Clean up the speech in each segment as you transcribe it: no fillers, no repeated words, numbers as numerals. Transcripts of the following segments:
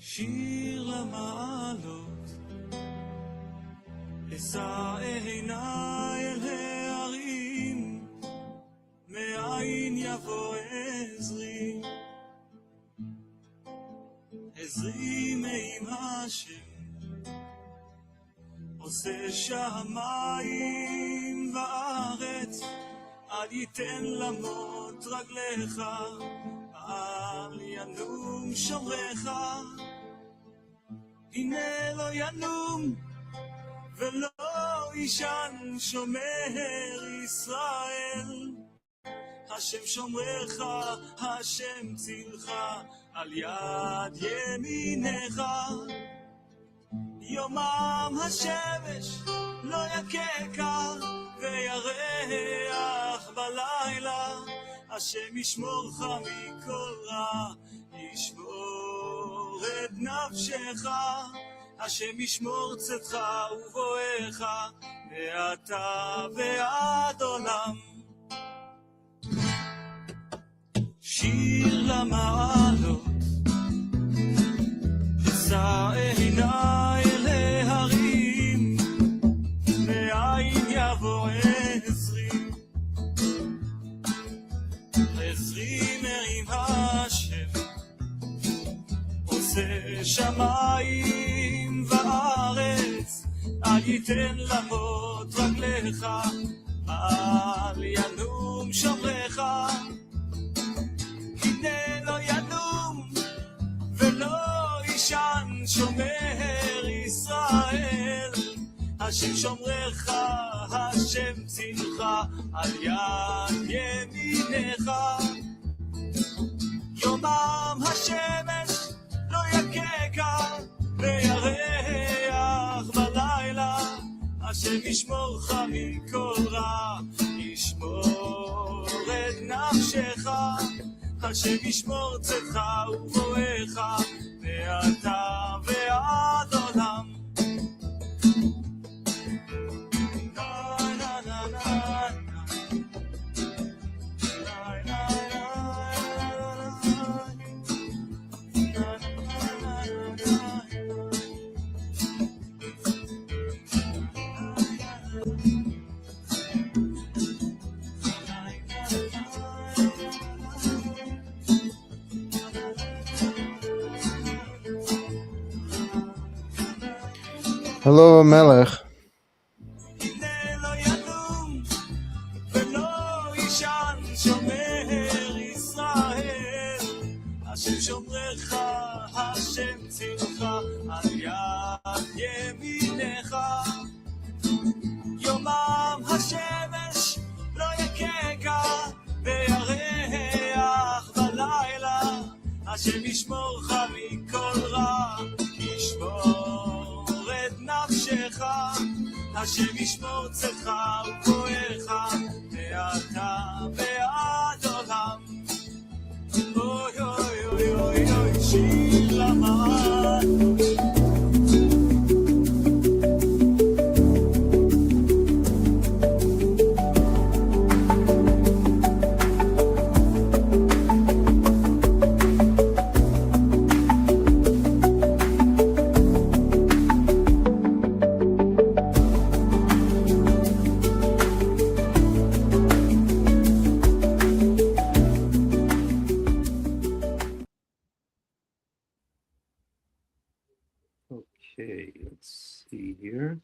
שיר למעלות, אשא עיניי אל ההרים, מאין יבוא עזרי, עזרי מעם השם, עושה שמיים וארץ, אל ייתן למות רגליך, אל ינום שומרך, הנה לא ינום ולא ישן שומר ישראל, השם שומרך, השם צילך, על יד ימינך, יומם השמש לא יככה וירח בלילה, השם ישמורך מכל רע, ישמור את נפשך, השם ישמור צאתך ובואך, מעתה ועד עולם. שיר למעלות, אשא עיניי אל ההרים, מאין יבוא עזרי, עזרי מעם השם, עושה שמיים וארץ, אל ייתן למות רגליך, אל ינום שומרך, הנה לא ינום ולא ישן שומר ישראל, השם שומרך, השם צילך, על יד ימינך, יומם השמש לא יככה וירח בלילה, השם ישמורך מכל רע, ישמור את נפשך, השם ישמור צאתך ובואך, מעתה ועד עולם. Hello, Melech. השם שומרך, השם צילך, על יד ימינך, יומם השמש לא יככה וירח בלילה, השם ישמורך מכל רע, ישמור את נפשך, השם ישמור צאתך ובואך, מעתה ועד עולם. אוי אוי אוי אוי אוי, שיר למעלות. Okay, let's see here.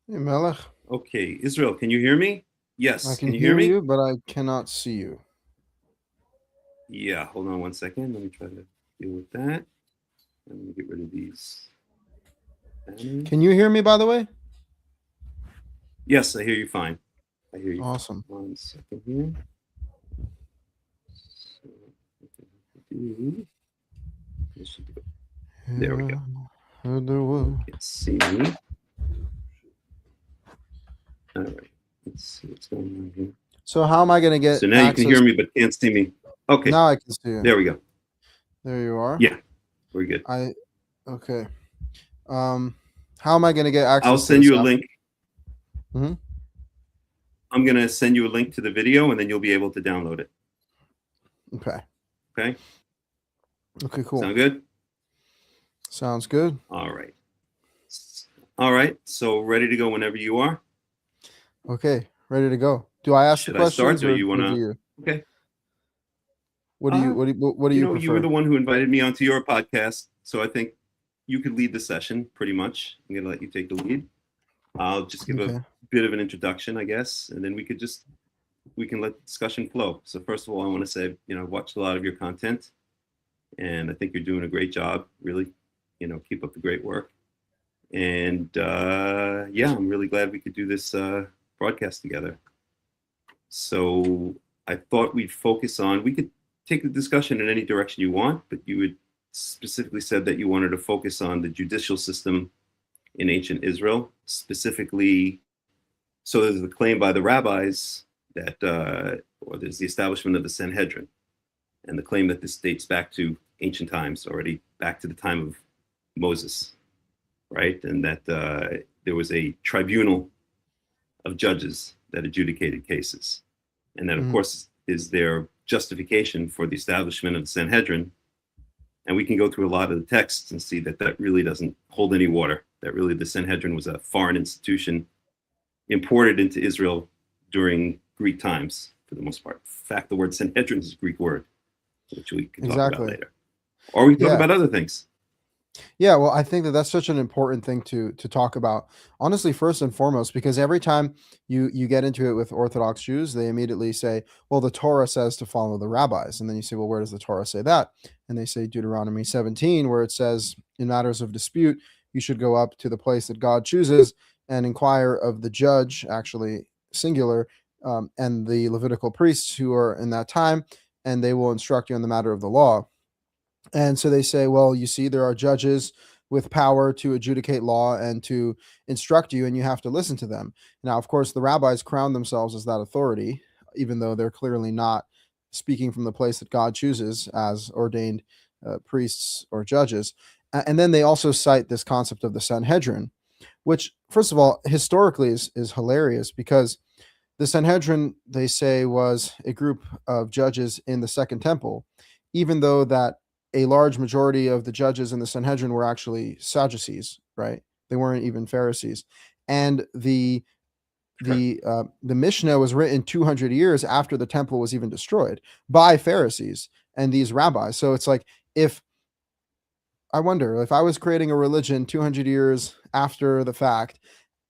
Hey, Melech. Okay, Israel, can you hear me? Yes. I can you hear me? you, but I cannot see you. Yeah, hold on one second. Let me try to deal with that. Let me get rid of these. Can you hear me, by the way? Yes, I hear you fine. I hear you. Awesome. One second here. So, what I have to do. This should do it. There we go. Let's see. All right. Let's see what's going on here. So how am I going to get So now you can hear me, but can't see me. Okay. Now I can see you. There we go. There you are. Yeah, we're good. Okay. How am I going to get access? I'll send you a link. Mm-hmm. I'm going to send you a link to the video, and then you'll be able to download it. Okay. Okay. Okay, cool. Sound good? Sounds good. All right. All right. So ready to go whenever you are. Okay, ready to go. Do I ask Should the I start, questions or you want do to? you? Okay. What do you You know, prefer? you were the one who invited me onto your podcast, so I think you could lead the session pretty much. I'm going to let you take the lead. I'll just give Okay. a bit of an introduction, I guess, and then we can let the discussion flow. So first of all, I want to say, I've watched a lot of your content, and I think you're doing a great job. Really, keep up the great work. And I'm really glad we could do this broadcast together. So I thought we could take the discussion in any direction you want, but you had specifically said that you wanted to focus on the judicial system in ancient Israel, specifically. So there's the claim by the rabbis that, or there's the establishment of the Sanhedrin, and the claim that this dates back to ancient times, already back to the time of Moses, right? And that there was a tribunal of judges that adjudicated cases. And that, of course, is their justification for the establishment of the Sanhedrin. And we can go through a lot of the texts and see that really doesn't hold any water, that really the Sanhedrin was a foreign institution imported into Israel during Greek times, for the most part. In fact, the word Sanhedrin is a Greek word, which we can talk about later. Or we can talk about other things. Yeah, well, I think that's such an important thing to talk about. Honestly, first and foremost, because every time you get into it with Orthodox Jews, they immediately say, well, the Torah says to follow the rabbis. And then you say, well, where does the Torah say that? And they say Deuteronomy 17, where it says, in matters of dispute, you should go up to the place that God chooses and inquire of the judge, actually singular, and the Levitical priests who are in that time, and they will instruct you on the matter of the law. And so they say, well, you see, there are judges with power to adjudicate law and to instruct you, and you have to listen to them. Now, of course, the rabbis crown themselves as that authority, even though they're clearly not speaking from the place that God chooses as ordained priests or judges. And then they also cite this concept of the Sanhedrin, which, first of all, historically is hilarious, because the Sanhedrin, they say, was a group of judges in the Second Temple, even though that a large majority of the judges in the Sanhedrin were actually Sadducees, right? They weren't even Pharisees. And the Mishnah was written 200 years after the temple was even destroyed by Pharisees and these rabbis. So it's like, I wonder if I was creating a religion 200 years after the fact,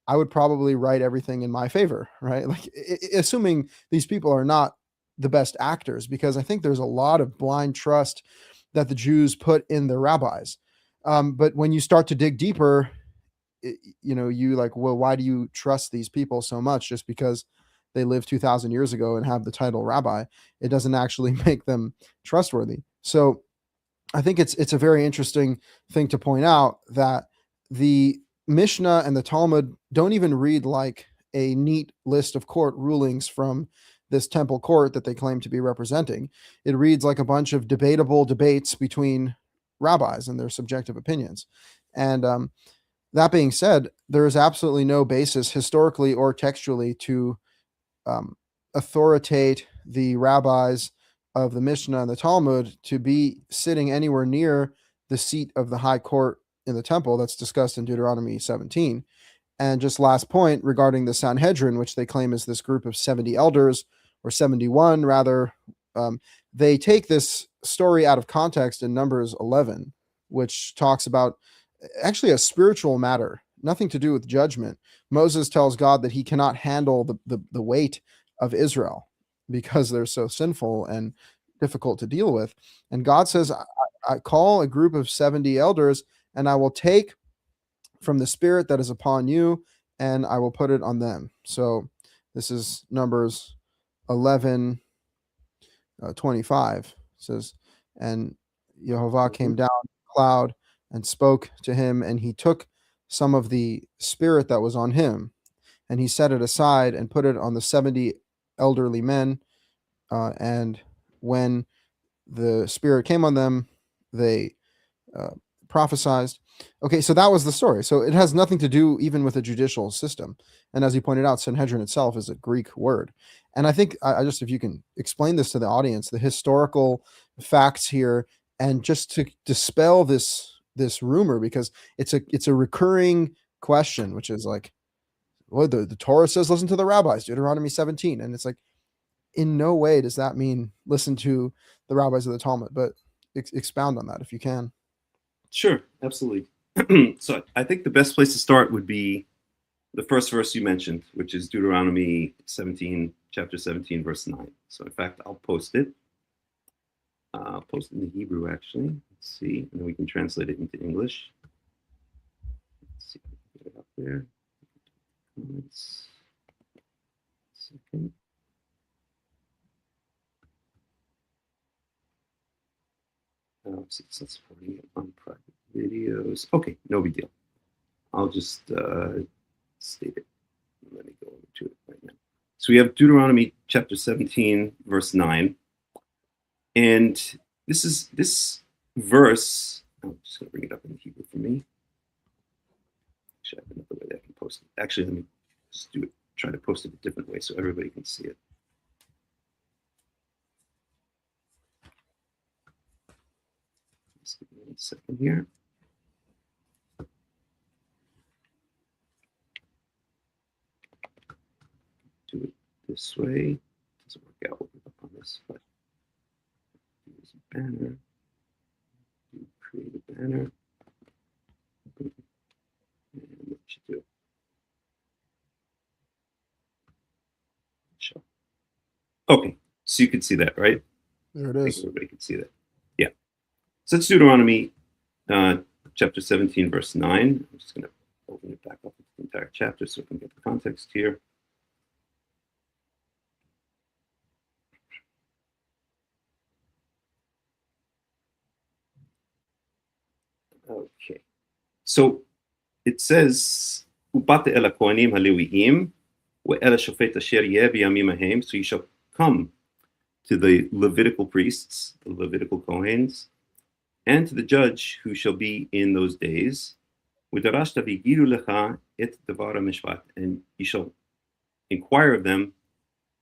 I would probably write everything in my favor, right? Like, assuming these people are not the best actors, because I think there's a lot of blind trust that the Jews put in their rabbis. But when you start to dig deeper, you like, well, why do you trust these people so much just because they lived 2,000 years ago and have the title rabbi? It doesn't actually make them trustworthy. So I think it's a very interesting thing to point out that the Mishnah and the Talmud don't even read like a neat list of court rulings from this temple court that they claim to be representing. It reads like a bunch of debatable debates between rabbis and their subjective opinions. And that being said, there is absolutely no basis historically or textually to authoritate the rabbis of the Mishnah and the Talmud to be sitting anywhere near the seat of the high court in the temple that's discussed in Deuteronomy 17. And just last point regarding the Sanhedrin, which they claim is this group of 70 elders, or 71 rather, they take this story out of context in Numbers 11, which talks about actually a spiritual matter, nothing to do with judgment. Moses tells God that he cannot handle the weight of Israel because they're so sinful and difficult to deal with. And God says, I call a group of 70 elders, and I will take from the spirit that is upon you, and I will put it on them. So this is Numbers 11, 25. It says, and Jehovah came down in the cloud and spoke to him, and he took some of the spirit that was on him, and he set it aside and put it on the 70 elderly men. And when the spirit came on them, they prophesied. Okay, so that was the story. So it has nothing to do even with a judicial system. And as you pointed out, Sanhedrin itself is a Greek word. And I think I just, if you can explain this to the audience, the historical facts here, And just to dispel this rumor, because it's a recurring question, which is like, well, the Torah says listen to the rabbis, Deuteronomy 17, and it's like, in no way does that mean listen to the rabbis of the Talmud. But expound on that if you can. Sure, absolutely. So I think the best place to start would be the first verse you mentioned, which is Deuteronomy 17, chapter 17, verse 9. So in fact, I'll post it. I'll post it in the Hebrew, actually. Let's see, and then we can translate it into English. Let's see if I can get it up there. Comments. Second. Oh, that's 48 on private videos. Okay, no big deal. I'll just state it. Let me go over to it right now. So we have Deuteronomy chapter 17, verse 9. And this verse, I'm just going to bring it up in Hebrew for me. Actually, I have another way that I can post it. Actually, let me just do it. Try to post it a different way so everybody can see it. Just give me 1 second here. Do it this way. Doesn't work out on this, but use a banner. Create a banner. And what you do? Show. Okay, so you can see that, right? There it I think is. everybody can see that. Yeah. So it's Deuteronomy chapter 17, verse 9. I'm just going to open it back up into the entire chapter so we can get the context here. Okay. So it says, "Ubate el hakohanim halewiim, ve'el hashofet asher yeh biyamim hahem." So you shall come to the Levitical priests, the Levitical Kohens, and to the judge who shall be in those days. "Udarashta v'yigidu lecha et davar hamishpat," and you shall inquire of them,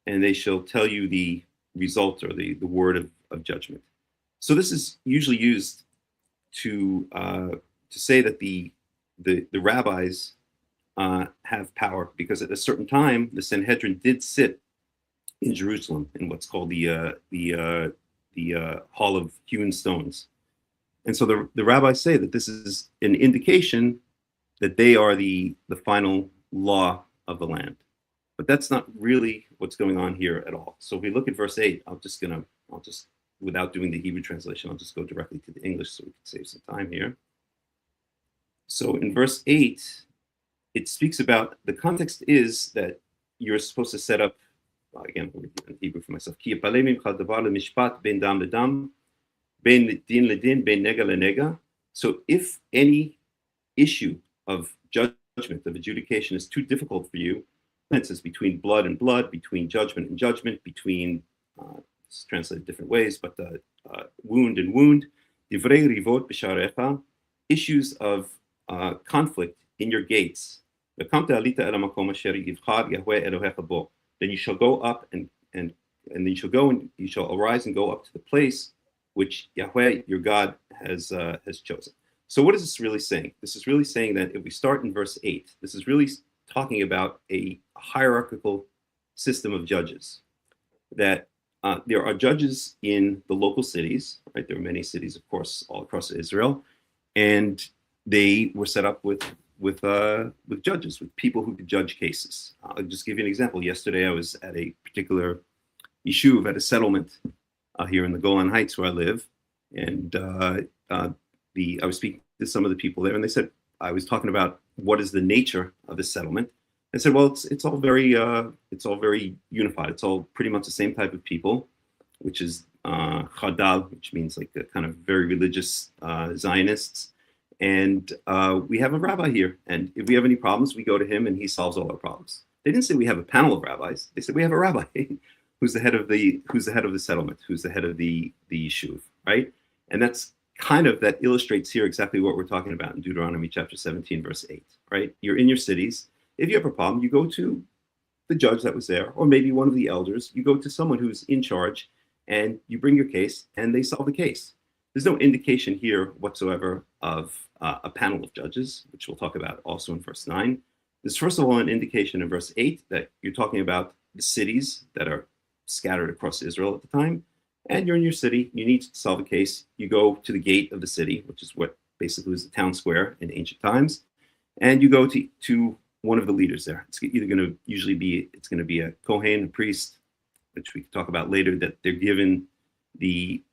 and they shall tell you the result or the word of judgment. So this is usually used to say that the rabbis have power, because at a certain time the Sanhedrin did sit in Jerusalem in what's called the Hall of Hewn Stones, and so the rabbis say that this is an indication that they are the final law of the land, but that's not really what's going on here at all. So if we look at verse 8, I'll just without doing the Hebrew translation, I'll just go directly to the English so we can save some time here. So in verse 8, it speaks about, the context is that you're supposed to set up, again, I'll read it in Hebrew for myself. "Ki yapaleh mimcha davar lemishpat ben dam ledam, ben din ledin, ben nega lenega." So if any issue of judgment, of adjudication, is too difficult for you, it's between blood and blood, between judgment and judgment, between it's translated different ways, but wound and wound, divrei rivot b'sharecha, issues of conflict in your gates. Then you shall go up and then you shall go and you shall arise and go up to the place which Yahweh your God has chosen. So what is this really saying? This is really saying that if we start in verse 8, this is really talking about a hierarchical system of judges. That there are judges in the local cities, right? There are many cities, of course, all across Israel, and they were set up with judges, with people who could judge cases. I'll just give you an example. Yesterday, I was at a particular yeshuv, at a settlement here in the Golan Heights where I live, and I was speaking to some of the people there, and they said, I was talking about what is the nature of the settlement. I said, well, it's all very unified. It's all pretty much the same type of people, which is Chadal, which means like a kind of very religious Zionists. And we have a rabbi here, and if we have any problems, we go to him, and he solves all our problems. They didn't say we have a panel of rabbis. They said we have a rabbi who's the head of the settlement, who's the head of the yeshuv, right? And that illustrates here exactly what we're talking about in Deuteronomy chapter 17, verse 8, right? You're in your cities. If you have a problem, you go to the judge that was there, or maybe one of the elders. You go to someone who's in charge, and you bring your case, and they solve the case. there's no indication here whatsoever of a panel of judges, which we'll talk about also in verse 9. There's first of all an indication in verse 8 that you're talking about the cities that are scattered across Israel at the time, and you're in your city, you need to solve a case, you go to the gate of the city, which is what basically was the town square in ancient times, and you go to one of the leaders there. It's either going to usually be, it's going to be a Kohen, a priest, which we can talk about later, that they're given in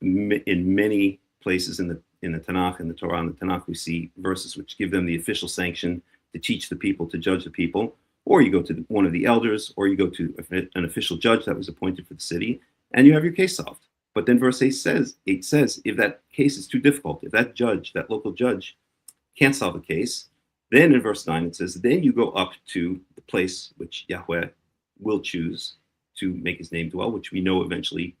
many places in the Tanakh, in the Torah and the Tanakh, we see verses which give them the official sanction to teach the people, to judge the people, or you go to one of the elders, or you go to an official judge that was appointed for the city, and you have your case solved. But then verse 8 says, if that case is too difficult, if that judge, that local judge, can't solve the case, then in verse 9 it says, then you go up to the place which Yahweh will choose to make his name dwell, which we know eventually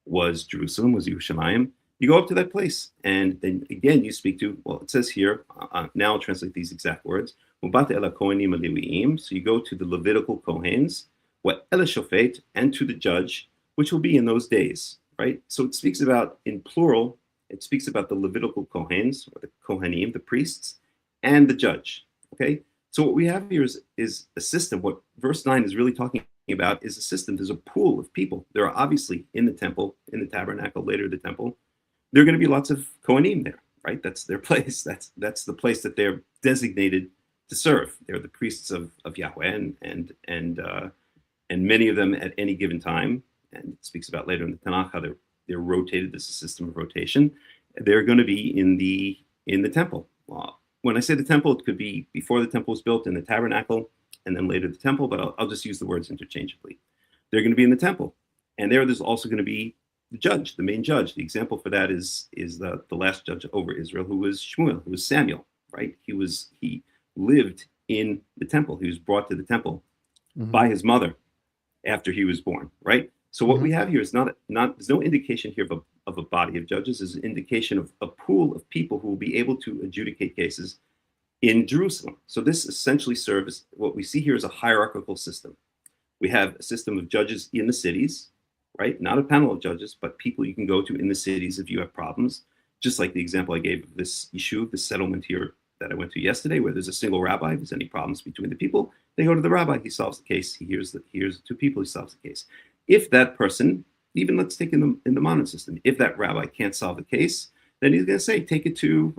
was Jerusalem, was Yerushalayim. You go up to that place, and then again you speak to, well, it says here, now I'll translate these exact words, so you go to the Levitical Kohens, and to the judge, which will be in those days, right? So it speaks about, in plural, it speaks about the Levitical Kohens, or the Kohanim, the priests, and the judge, okay? So what we have here is a system. What verse 9 is really talking about is a system. There's a pool of people. There are obviously in the temple, in the tabernacle, later the temple, there are going to be lots of Kohanim there, right? That's their place. That's the place that they're designated to serve. They're the priests of Yahweh, and many of them at any given time, and it speaks about later in the Tanakh how they're rotated. This is a system of rotation. They're going to be in the temple. When I say the temple, it could be before the temple was built, in the tabernacle, and then later the temple, but I'll just use the words interchangeably. They're going to be in the temple, and there's also going to be the judge, the main judge. The example for that is the last judge over Israel, who was Shmuel, who was Samuel, right? He lived in the temple. He was brought to the temple by his mother after he was born, right? So what we have here is there's no indication here of a body of judges. There's an indication of a pool of people who will be able to adjudicate cases in Jerusalem. So this essentially serves, what we see here is a hierarchical system. We have a system of judges in the cities, right? Not a panel of judges, but people you can go to in the cities if you have problems. Just like the example I gave of this yeshuv, this settlement here that I went to yesterday, where there's a single rabbi. If there's any problems between the people, they go to the rabbi. He solves the case. He hears the two people. He solves the case. If that person, even let's take in the modern system, if that rabbi can't solve the case, then he's going to say, take it to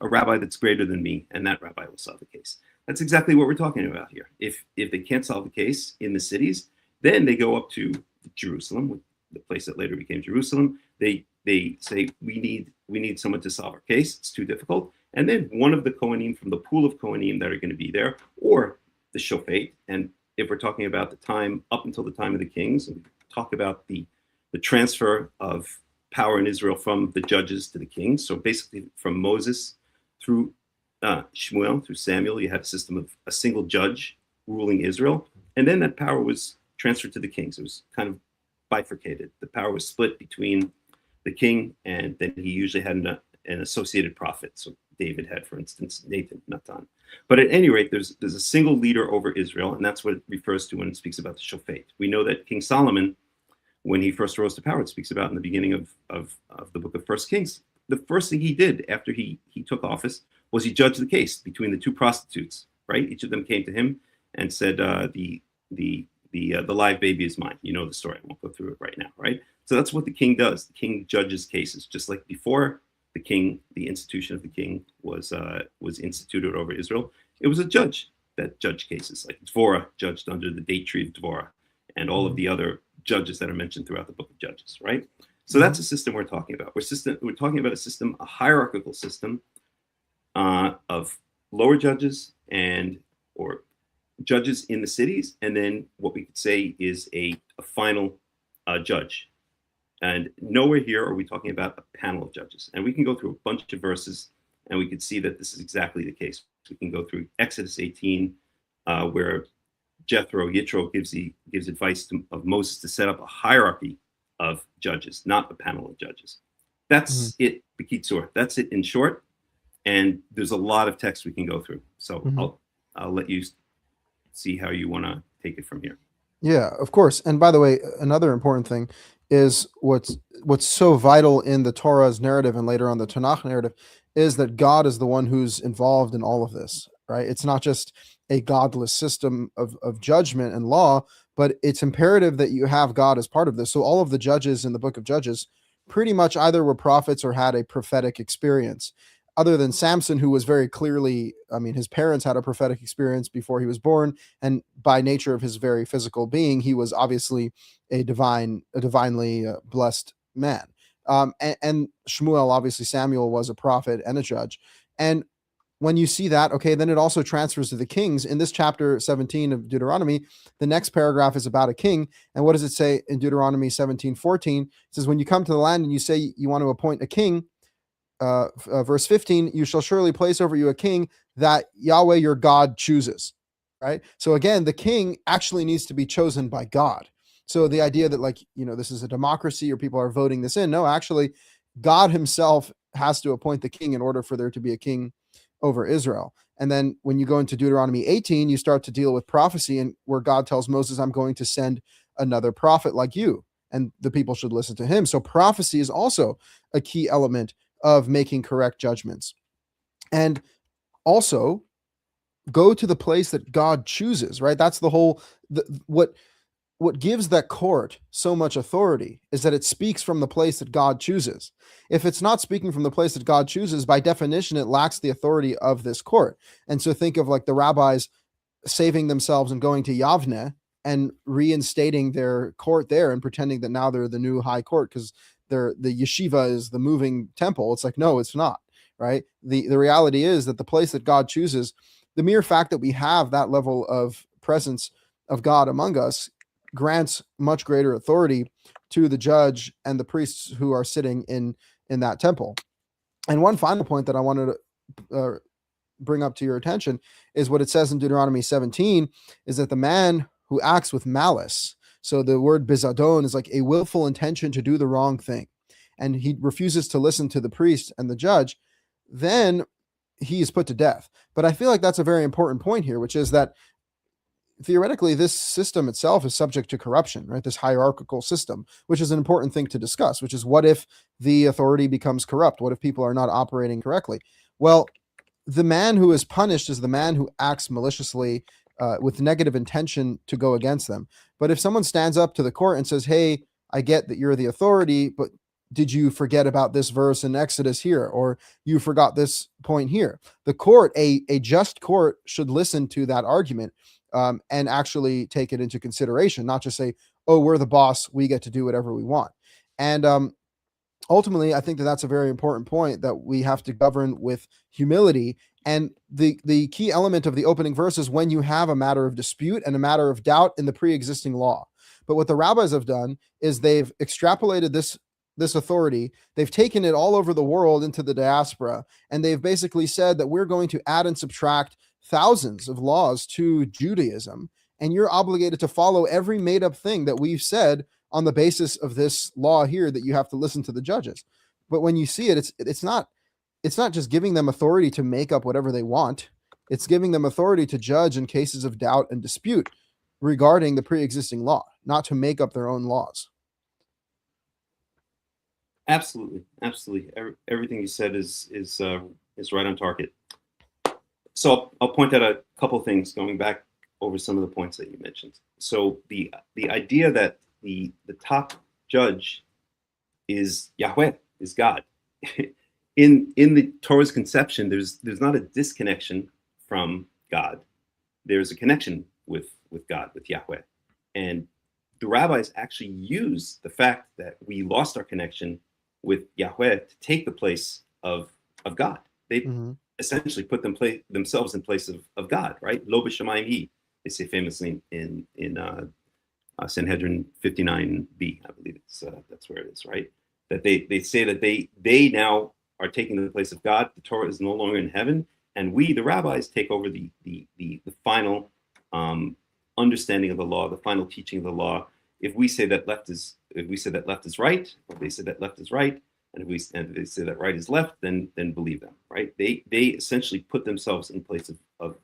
a rabbi that's greater than me, and that rabbi will solve the case. That's exactly what we're talking about here. If they can't solve the case in the cities, then they go up to Jerusalem, the place that later became Jerusalem. They say, we need someone to solve our case. It's too difficult. And then one of the Kohanim from the pool of Kohanim that are going to be there, or the Shofet. And if we're talking about the time up until the time of the kings, and we talk about the transfer of power in Israel from the judges to the kings. So basically from Moses through Shmuel, through Samuel, you had a system of a single judge ruling Israel. And then that power was transferred to the kings. It was kind of bifurcated. The power was split between the king, and then he usually had an associated prophet. So David had, for instance, Nathan, Natan. But at any rate, there's a single leader over Israel, and that's what it refers to when it speaks about the Shofet. We know that King Solomon, when he first rose to power, it speaks about in the beginning of the book of First Kings. The first thing he did after he took office was he judged the case between the two prostitutes, right? Each of them came to him and said, the live baby is mine. You know the story. I won't go through it right now, right? So that's what the king does. The king judges cases, just like before the king, the institution of the king was instituted over Israel. It was a judge that judged cases, like Dvorah judged under the date tree of Dvorah, and all of the other judges that are mentioned throughout the book of Judges, right? So that's a system we're talking about. We're talking about a system, a hierarchical system of lower judges or judges in the cities, and then what we could say is a final judge. And nowhere here are we talking about a panel of judges. And we can go through a bunch of verses, and we could see that this is exactly the case. We can go through Exodus 18, where Yitro gives advice of Moses to set up a hierarchy of judges, not a panel of judges. That's it, B'kitzur. That's it in short. And there's a lot of text we can go through. So I'll let you see how you want to take it from here. Yeah, of course. And by the way, another important thing is what's so vital in the Torah's narrative and later on the Tanakh narrative is that God is the one who's involved in all of this, right? It's not just a godless system of judgment and law, but it's imperative that you have God as part of this. So all of the judges in the book of Judges pretty much either were prophets or had a prophetic experience. Other than Samson, who was very clearly, I mean, his parents had a prophetic experience before he was born, and by nature of his very physical being, he was obviously a divinely blessed man. And Shmuel, obviously Samuel, was a prophet and a judge. And when you see that, okay, then it also transfers to the kings. In this chapter 17 of Deuteronomy, the next paragraph is about a king. And what does it say in Deuteronomy 17:14? It says, when you come to the land and you say you want to appoint a king, verse 15, you shall surely place over you a king that Yahweh your God chooses, right? So again, the king actually needs to be chosen by God. So the idea that, like, this is a democracy or people are voting this in, no, actually, God himself has to appoint the king in order for there to be a king over Israel. And then when you go into Deuteronomy 18, you start to deal with prophecy, and where God tells Moses, I'm going to send another prophet like you, and the people should listen to him. So prophecy is also a key element of making correct judgments. And also go to the place that God chooses, right? That's the whole, what gives that court so much authority is that it speaks from the place that God chooses. If it's not speaking from the place that God chooses, by definition, it lacks the authority of this court. And so think of like the rabbis saving themselves and going to Yavne and reinstating their court there and pretending that now they're the new high court because the yeshiva is the moving temple. It's like, no, it's not, right? The reality is that the place that God chooses, the mere fact that we have that level of presence of God among us grants much greater authority to the judge and the priests who are sitting in that temple. And one final point that I wanted to bring up to your attention is what it says in Deuteronomy 17 is that the man who acts with malice, so the word bizadon is like a willful intention to do the wrong thing, and he refuses to listen to the priest and the judge, then he is put to death. But I feel like that's a very important point here, which is that theoretically this system itself is subject to corruption, right? This hierarchical system, which is an important thing to discuss, which is what if the authority becomes corrupt? What if people are not operating correctly? Well, the man who is punished is the man who acts maliciously with negative intention to go against them. But if someone stands up to the court and says, hey, I get that you're the authority, but did you forget about this verse in Exodus here? Or you forgot this point here? The court, a just court, should listen to that argument and actually take it into consideration, not just say, oh, we're the boss, we get to do whatever we want. And ultimately, I think that that's a very important point, that we have to govern with humility. And the key element of the opening verse is when you have a matter of dispute and a matter of doubt in the pre-existing law. But what the rabbis have done is they've extrapolated this authority, they've taken it all over the world into the diaspora, and they've basically said that we're going to add and subtract thousands of laws to Judaism, and you're obligated to follow every made-up thing that we've said on the basis of this law here, that you have to listen to the judges. But when you see it, it's not just giving them authority to make up whatever they want. It's giving them authority to judge in cases of doubt and dispute regarding the pre-existing law, not to make up their own laws. Absolutely. Everything you said is right on target. So I'll point out a couple of things going back over some of the points that you mentioned. So the idea that the top judge is Yahweh, is God. In the Torah's conception, there's not a disconnection from God. There's a connection with God, with Yahweh. And the rabbis actually use the fact that we lost our connection with Yahweh to take the place of God. They essentially put themselves in place of God, right? Lo b'shamayim hi, they say famously in Sanhedrin 59b, I believe that's where it is, right? That they say that they now are taking the place of God. The Torah is no longer in heaven, and we, the rabbis, take over the final understanding of the law, the final teaching of the law. If we say that left is right, or they say that left is right, and if they say that right is left, then believe them, right? They essentially put themselves in place of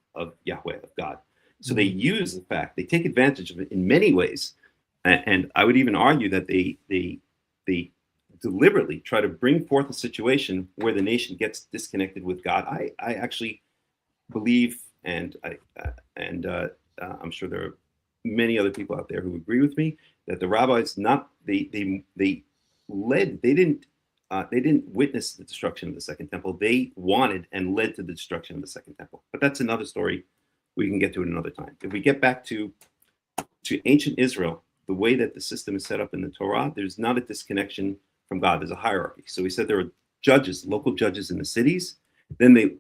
Yahweh, of God. So they use the fact, they take advantage of it in many ways and I would even argue that they deliberately try to bring forth a situation where the nation gets disconnected with God. I actually believe, and I'm sure there are many other people out there who agree with me, that the rabbis they didn't witness the destruction of the Second Temple. They wanted and led to the destruction of the Second Temple. But that's another story. We can get to it another time. If we get back to ancient Israel, the way that the system is set up in the Torah, there's not a disconnection from God. There's a hierarchy. So we said there are judges, local judges in the cities. Then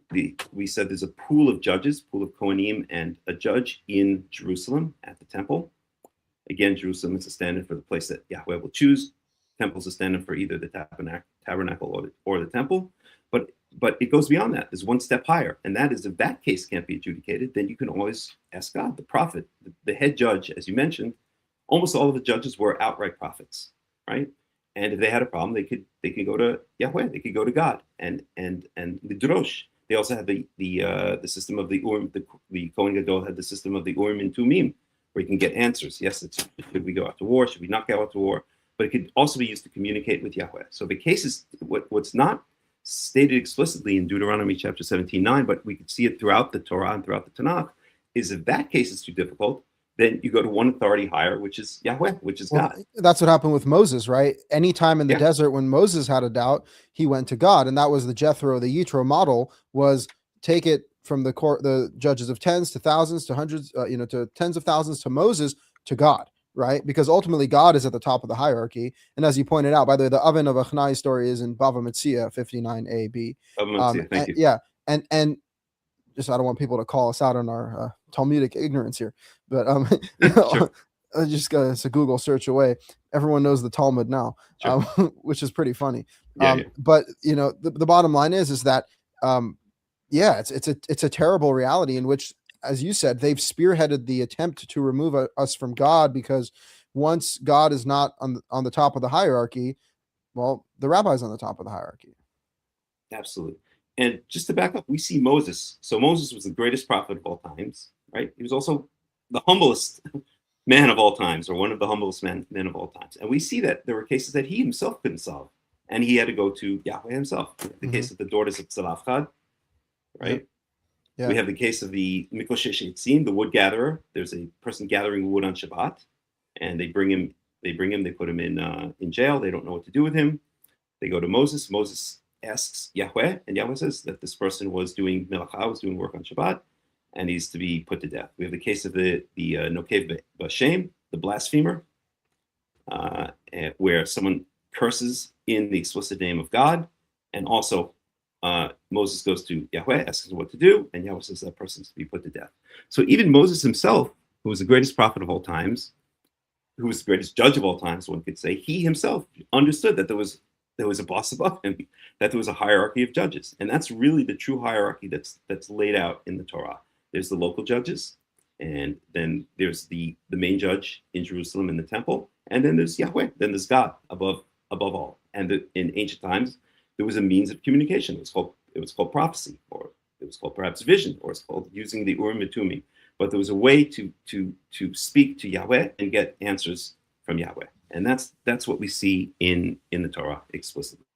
we said there's a pool of judges, pool of Kohanim, and a judge in Jerusalem at the temple. Again, Jerusalem is a standard for the place that Yahweh will choose. Temple's a standard for either the tabernacle or the temple. But it goes beyond that. There's one step higher, and that is if that case can't be adjudicated, then you can always ask God, the prophet, the head judge, as you mentioned. Almost all of the judges were outright prophets, right? And if they had a problem, they could go to Yahweh, they could go to God, and lidrosh. They also had the system of the Urim. The Kohen Gadol had the system of the Urim and Tumim, where you can get answers. Yes, should we go out to war? Should we not go out to war? But it could also be used to communicate with Yahweh. So the case is what's not stated explicitly in Deuteronomy chapter 17:9, but we could see it throughout the Torah and throughout the Tanakh, is if that case is too difficult, then you go to one authority higher, which is Yahweh, which is God. That's what happened with Moses, right? Anytime in the desert when Moses had a doubt, he went to God, and that was the Jethro, the Yitro model, was take it from the judges of tens to thousands to hundreds, to tens of thousands to Moses to God, right? Because ultimately God is at the top of the hierarchy. And as you pointed out, by the way, the oven of Achnai story is in Bava Metzia 59a-b. Thank you. Yeah, and just I don't want people to call us out on our Talmudic ignorance here, but Sure. It's a Google search away. Everyone knows the Talmud now, Sure. which is pretty funny. Yeah. But the bottom line is that it's a terrible reality in which, as you said, they've spearheaded the attempt to remove us from God, because once God is not on the top of the hierarchy, well, the rabbi's on the top of the hierarchy. Absolutely. And just to back up, we see Moses. So Moses was the greatest prophet of all times, right? He was also the humblest man of all times, or one of the humblest men of all times. And we see that there were cases that he himself couldn't solve, and he had to go to Yahweh himself. The case of the daughters of Tzalafchad, right? Yep. Yeah. We have the case of the Mikoshesh Etzim, the wood gatherer. There's a person gathering wood on Shabbat, and they bring him, they put him in jail. They don't know what to do with him. They go to Moses. Moses asks Yahweh, and Yahweh says that this person was doing melacha, was doing work on Shabbat, and he's to be put to death. We have the case of the Nokev B'Shem, the blasphemer, where someone curses in the explicit name of God, and also Moses goes to Yahweh, asks him what to do, and Yahweh says that person's to be put to death. So even Moses himself, who was the greatest prophet of all times, who was the greatest judge of all times, one could say, he himself understood that there was a boss above him, that there was a hierarchy of judges. And that's really the true hierarchy that's laid out in the Torah. There's the local judges, and then there's the main judge in Jerusalem in the temple, and then there's Yahweh, then there's God above all. And in ancient times, there was a means of communication. It was called prophecy, or it was called perhaps vision, or it's called using the Urim and Tumim. But there was a way to speak to Yahweh and get answers from Yahweh. And that's what we see in the Torah explicitly.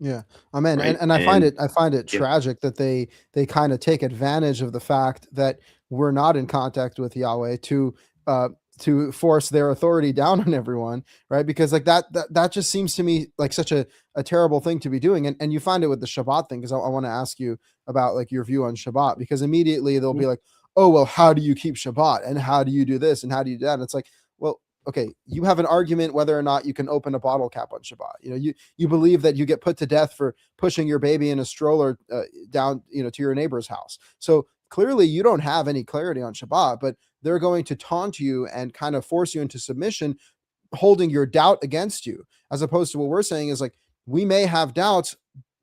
Yeah, amen. Right? And I find it tragic that they kind of take advantage of the fact that we're not in contact with Yahweh to force their authority down on everyone, right? Because like that just seems to me like such a terrible thing to be doing. And you find it with the Shabbat thing, because I want to ask you about like your view on Shabbat, because immediately they'll be like, oh, well, how do you keep Shabbat? And how do you do this? And how do you do that? And it's like, well, okay, you have an argument whether or not you can open a bottle cap on Shabbat. You believe that you get put to death for pushing your baby in a stroller down, to your neighbor's house. So clearly you don't have any clarity on Shabbat, but they're going to taunt you and kind of force you into submission, holding your doubt against you, as opposed to what we're saying is like, we may have doubts,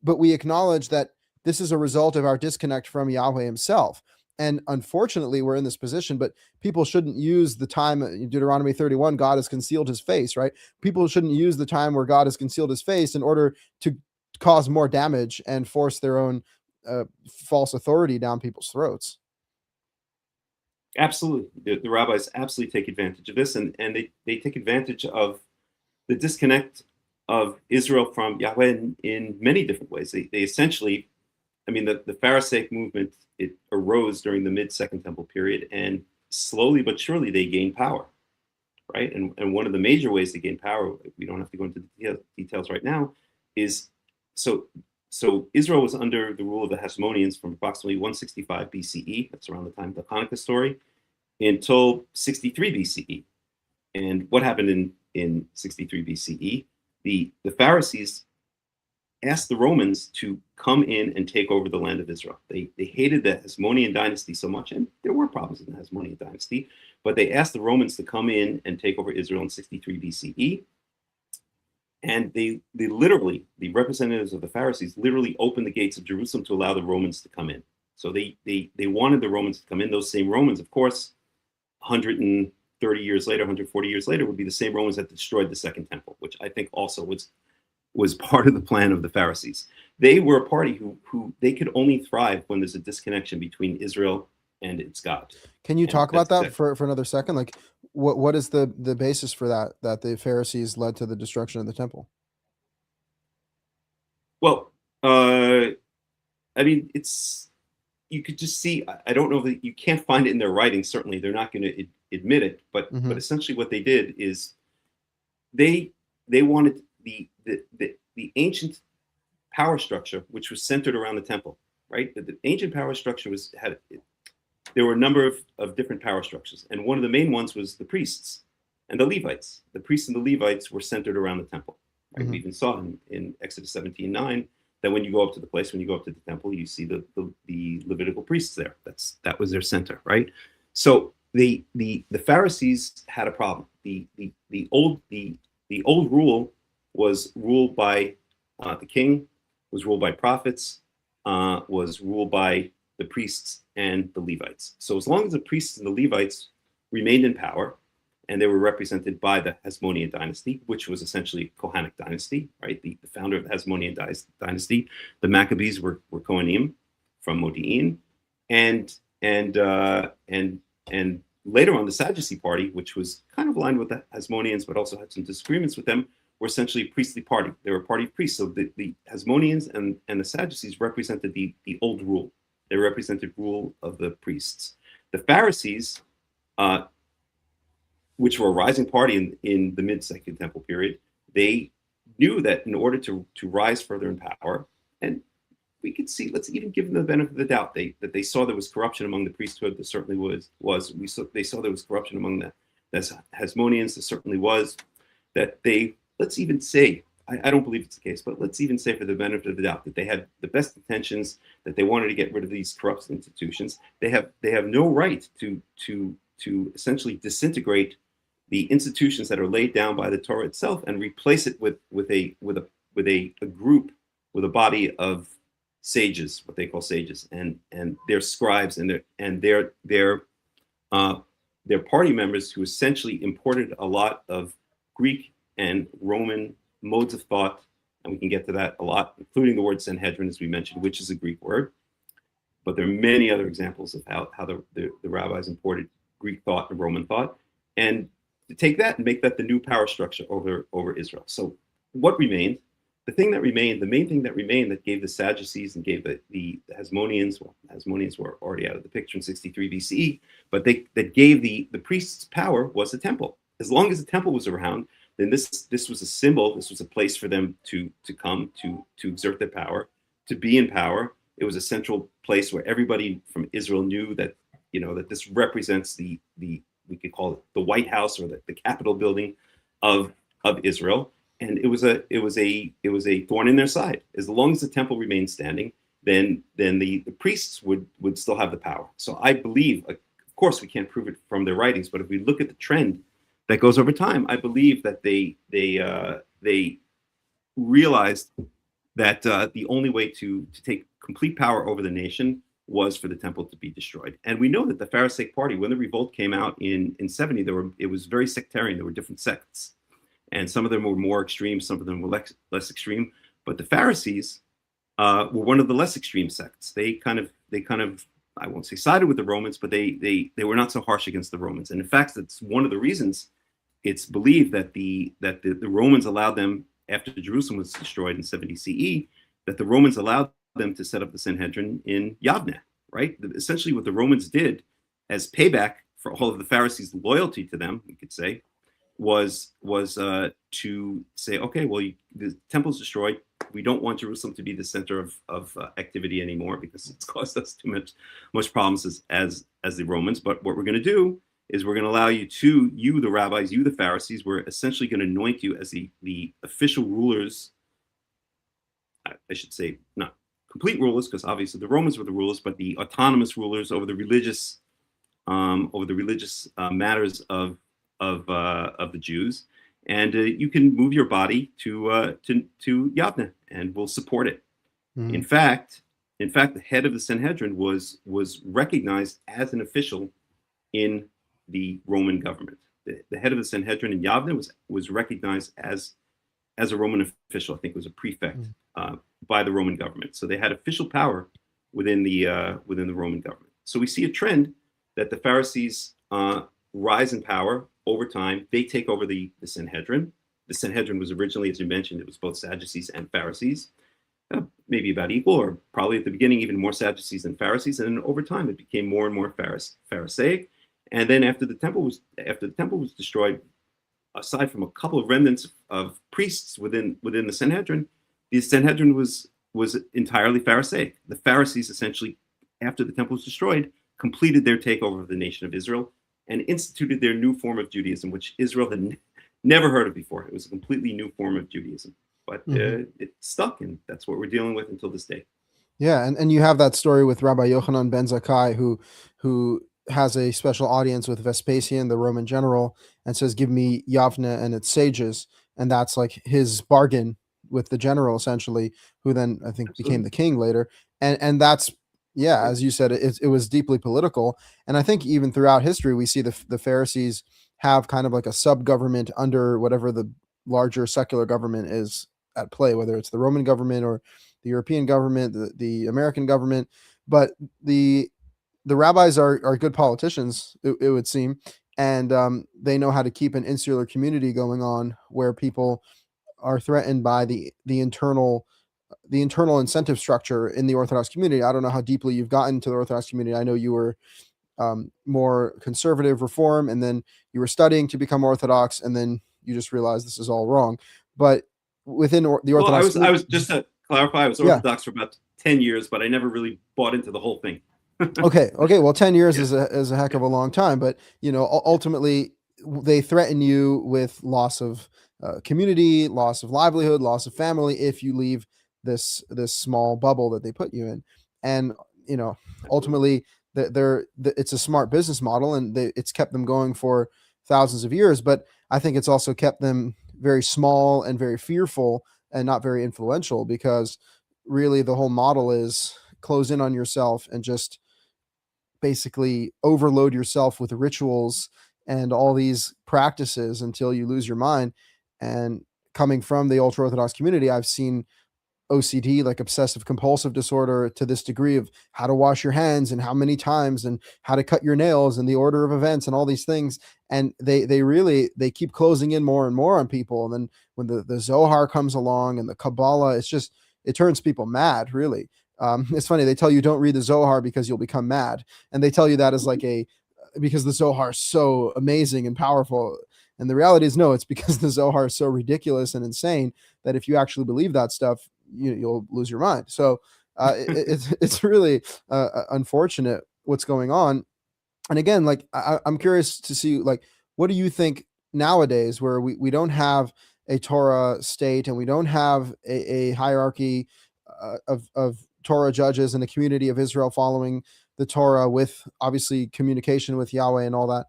but we acknowledge that this is a result of our disconnect from Yahweh himself. And unfortunately, we're in this position, but people shouldn't use the time in Deuteronomy 31, God has concealed his face, right? People shouldn't use the time where God has concealed his face in order to cause more damage and force their own false authority down people's throats. Absolutely. The rabbis absolutely take advantage of this, and they take advantage of the disconnect of Israel from Yahweh in many different ways. They essentially, I mean, the Pharisaic movement, it arose during the mid-Second Temple period, and slowly but surely they gained power, right? And one of the major ways they gain power, we don't have to go into the details right now, is so Israel was under the rule of the Hasmoneans from approximately 165 BCE, that's around the time of the Hanukkah story, until 63 BCE. And what happened in 63 BCE? The Pharisees asked the Romans to come in and take over the land of Israel. They hated the Hasmonean dynasty so much, and there were problems in the Hasmonean dynasty, but they asked the Romans to come in and take over Israel in 63 BCE. And they literally, the representatives of the Pharisees literally opened the gates of Jerusalem to allow the Romans to come in. So they wanted the Romans to come in. Those same Romans, of course, 130 years later, 140 years later, would be the same Romans that destroyed the Second Temple, which I think also was part of the plan of the Pharisees. They were a party who they could only thrive when there's a disconnection between Israel and its God. Can you talk about that for another second? Like, what is the basis for that the Pharisees led to the destruction of the temple? Well, I mean, you could just see, I don't know that you can't find it in their writing. Certainly, they're not going to admit it. But essentially, what they did is they wanted the ancient power structure, which was centered around the temple, right? The ancient power structure there were a number of different power structures, and one of the main ones was the priests and the Levites. The priests and the Levites were centered around the temple. Right? We even saw in Exodus 17:9 that when you go up to the temple, you see the Levitical priests there. That was their center, right? So the Pharisees had a problem. The old rule was ruled by the king, was ruled by prophets, was ruled by the priests and the Levites. So as long as the priests and the Levites remained in power, and they were represented by the Hasmonean dynasty, which was essentially a Kohanic dynasty, right? The founder of the Hasmonean dynasty, the Maccabees were Kohanim from Modi'in, and later on the Sadducee party, which was kind of aligned with the Hasmoneans, but also had some disagreements with them, were essentially a priestly party. They were a party of priests. So the Hasmoneans and the Sadducees represented the old rule. They represented rule of the priests. The Pharisees, which were a rising party in the mid-Second Temple period, they knew that in order to rise further in power, and we could see, let's even give them the benefit of the doubt, that they saw there was corruption among the priesthood. There certainly they saw there was corruption among the Hasmoneans. There certainly was. That let's even say, I don't believe it's the case, but let's even say for the benefit of the doubt that they had the best intentions, that they wanted to get rid of these corrupt institutions. They have no right to essentially disintegrate the institutions that are laid down by the Torah itself and replace it with a group, with a body of sages, what they call sages, and their scribes and their party members, who essentially imported a lot of Greek and Roman modes of thought, and we can get to that a lot, including the word Sanhedrin, as we mentioned, which is a Greek word. But there are many other examples of how the rabbis imported Greek thought and Roman thought, and to take that and make that the new power structure over Israel. So what remained? The main thing that remained that gave the Sadducees and gave the Hasmoneans, well, the Hasmoneans were already out of the picture in 63 BCE, but that gave the priests power was the temple. As long as the temple was around, then this was a symbol, this was a place for them to come, to exert their power, to be in power. It was a central place where everybody from Israel knew that, that this represents we could call it the White House, or the Capitol building of Israel. And it was a thorn in their side. As long as the temple remained standing, then the priests would still have the power. So I believe, of course, we can't prove it from their writings, but if we look at the trend that goes over time, I believe that they realized that the only way to take complete power over the nation was for the temple to be destroyed. And we know that the Pharisaic party, when the revolt came out in 70, it was very sectarian. There were different sects, and some of them were more extreme, some of them were less extreme. But the Pharisees were one of the less extreme sects. They kind of I won't say sided with the Romans, but they were not so harsh against the Romans. And in fact, that's one of the reasons it's believed that the Romans allowed them, after Jerusalem was destroyed in 70 CE, that the Romans allowed them to set up the Sanhedrin in Yavne, right? Essentially what the Romans did as payback for all of the Pharisees' loyalty to them, we could say, was to say, okay, well, the temple's destroyed. We don't want Jerusalem to be the center of activity anymore because it's caused us too much problems as the Romans. But what we're going to do is we're going to allow you, the rabbis, you, the Pharisees, we're essentially going to anoint you as the official rulers. I should say not complete rulers, because obviously the Romans were the rulers, but the autonomous rulers over the religious matters of the Jews. And you can move your body to Yavne, and we'll support it. Mm-hmm. In fact, the head of the Sanhedrin was recognized as an official in the Roman government. The head of the Sanhedrin in Yavne was recognized as a Roman official. I think it was a prefect by the Roman government. So they had official power within the Roman government. So we see a trend that the Pharisees rise in power over time. They take over the Sanhedrin. The Sanhedrin was originally, as you mentioned, it was both Sadducees and Pharisees, maybe about equal, or probably at the beginning even more Sadducees than Pharisees. And then over time, it became more and more Pharisaic. And then after the temple was destroyed, aside from a couple of remnants of priests within the Sanhedrin, the Sanhedrin was entirely Pharisaic. The Pharisees essentially, after the temple was destroyed, completed their takeover of the nation of Israel and instituted their new form of Judaism, which Israel had never heard of before. It was a completely new form of Judaism, but it stuck, and that's what we're dealing with until this day. Yeah, and you have that story with Rabbi Yochanan ben Zakkai, who has a special audience with Vespasian, the Roman general, and says, "Give me Yavne and its sages," and that's like his bargain with the general, essentially, who then I think became the king later, and that's. Yeah, as you said, it was deeply political. And I think even throughout history, we see the Pharisees have kind of like a sub-government under whatever the larger secular government is at play, whether it's the Roman government or the European government, the American government. But the rabbis are good politicians, it would seem. And they know how to keep an insular community going on where people are threatened by the internal incentive structure in the Orthodox community. I don't know how deeply you've gotten to the Orthodox community. I know you were more conservative reform, and then you were studying to become Orthodox, and then you just realized this is all wrong. But within the Orthodox, I was just to clarify, I was Orthodox for about 10 years, but I never really bought into the whole thing. Okay. Well, 10 years is a heck of a long time, but ultimately they threaten you with loss of community, loss of livelihood, loss of family if you leave this small bubble that they put you in. And ultimately it's a smart business model, and it's kept them going for thousands of years, but I think it's also kept them very small and very fearful and not very influential, because really the whole model is close in on yourself and just basically overload yourself with rituals and all these practices until you lose your mind. And coming from the ultra Orthodox community, I've seen OCD, like obsessive compulsive disorder, to this degree of how to wash your hands and how many times and how to cut your nails and the order of events and all these things. And they keep closing in more and more on people. And then when the Zohar comes along and the Kabbalah, it turns people mad, really. It's funny. They tell you don't read the Zohar because you'll become mad. And they tell you that as because the Zohar is so amazing and powerful. And the reality is, no, it's because the Zohar is so ridiculous and insane that if you actually believe that stuff, you'll lose your mind. So it's really unfortunate what's going on. And again, I'm curious to see, what do you think nowadays, where we don't have a Torah state and we don't have a hierarchy of Torah judges and a community of Israel following the Torah with obviously communication with Yahweh and all that.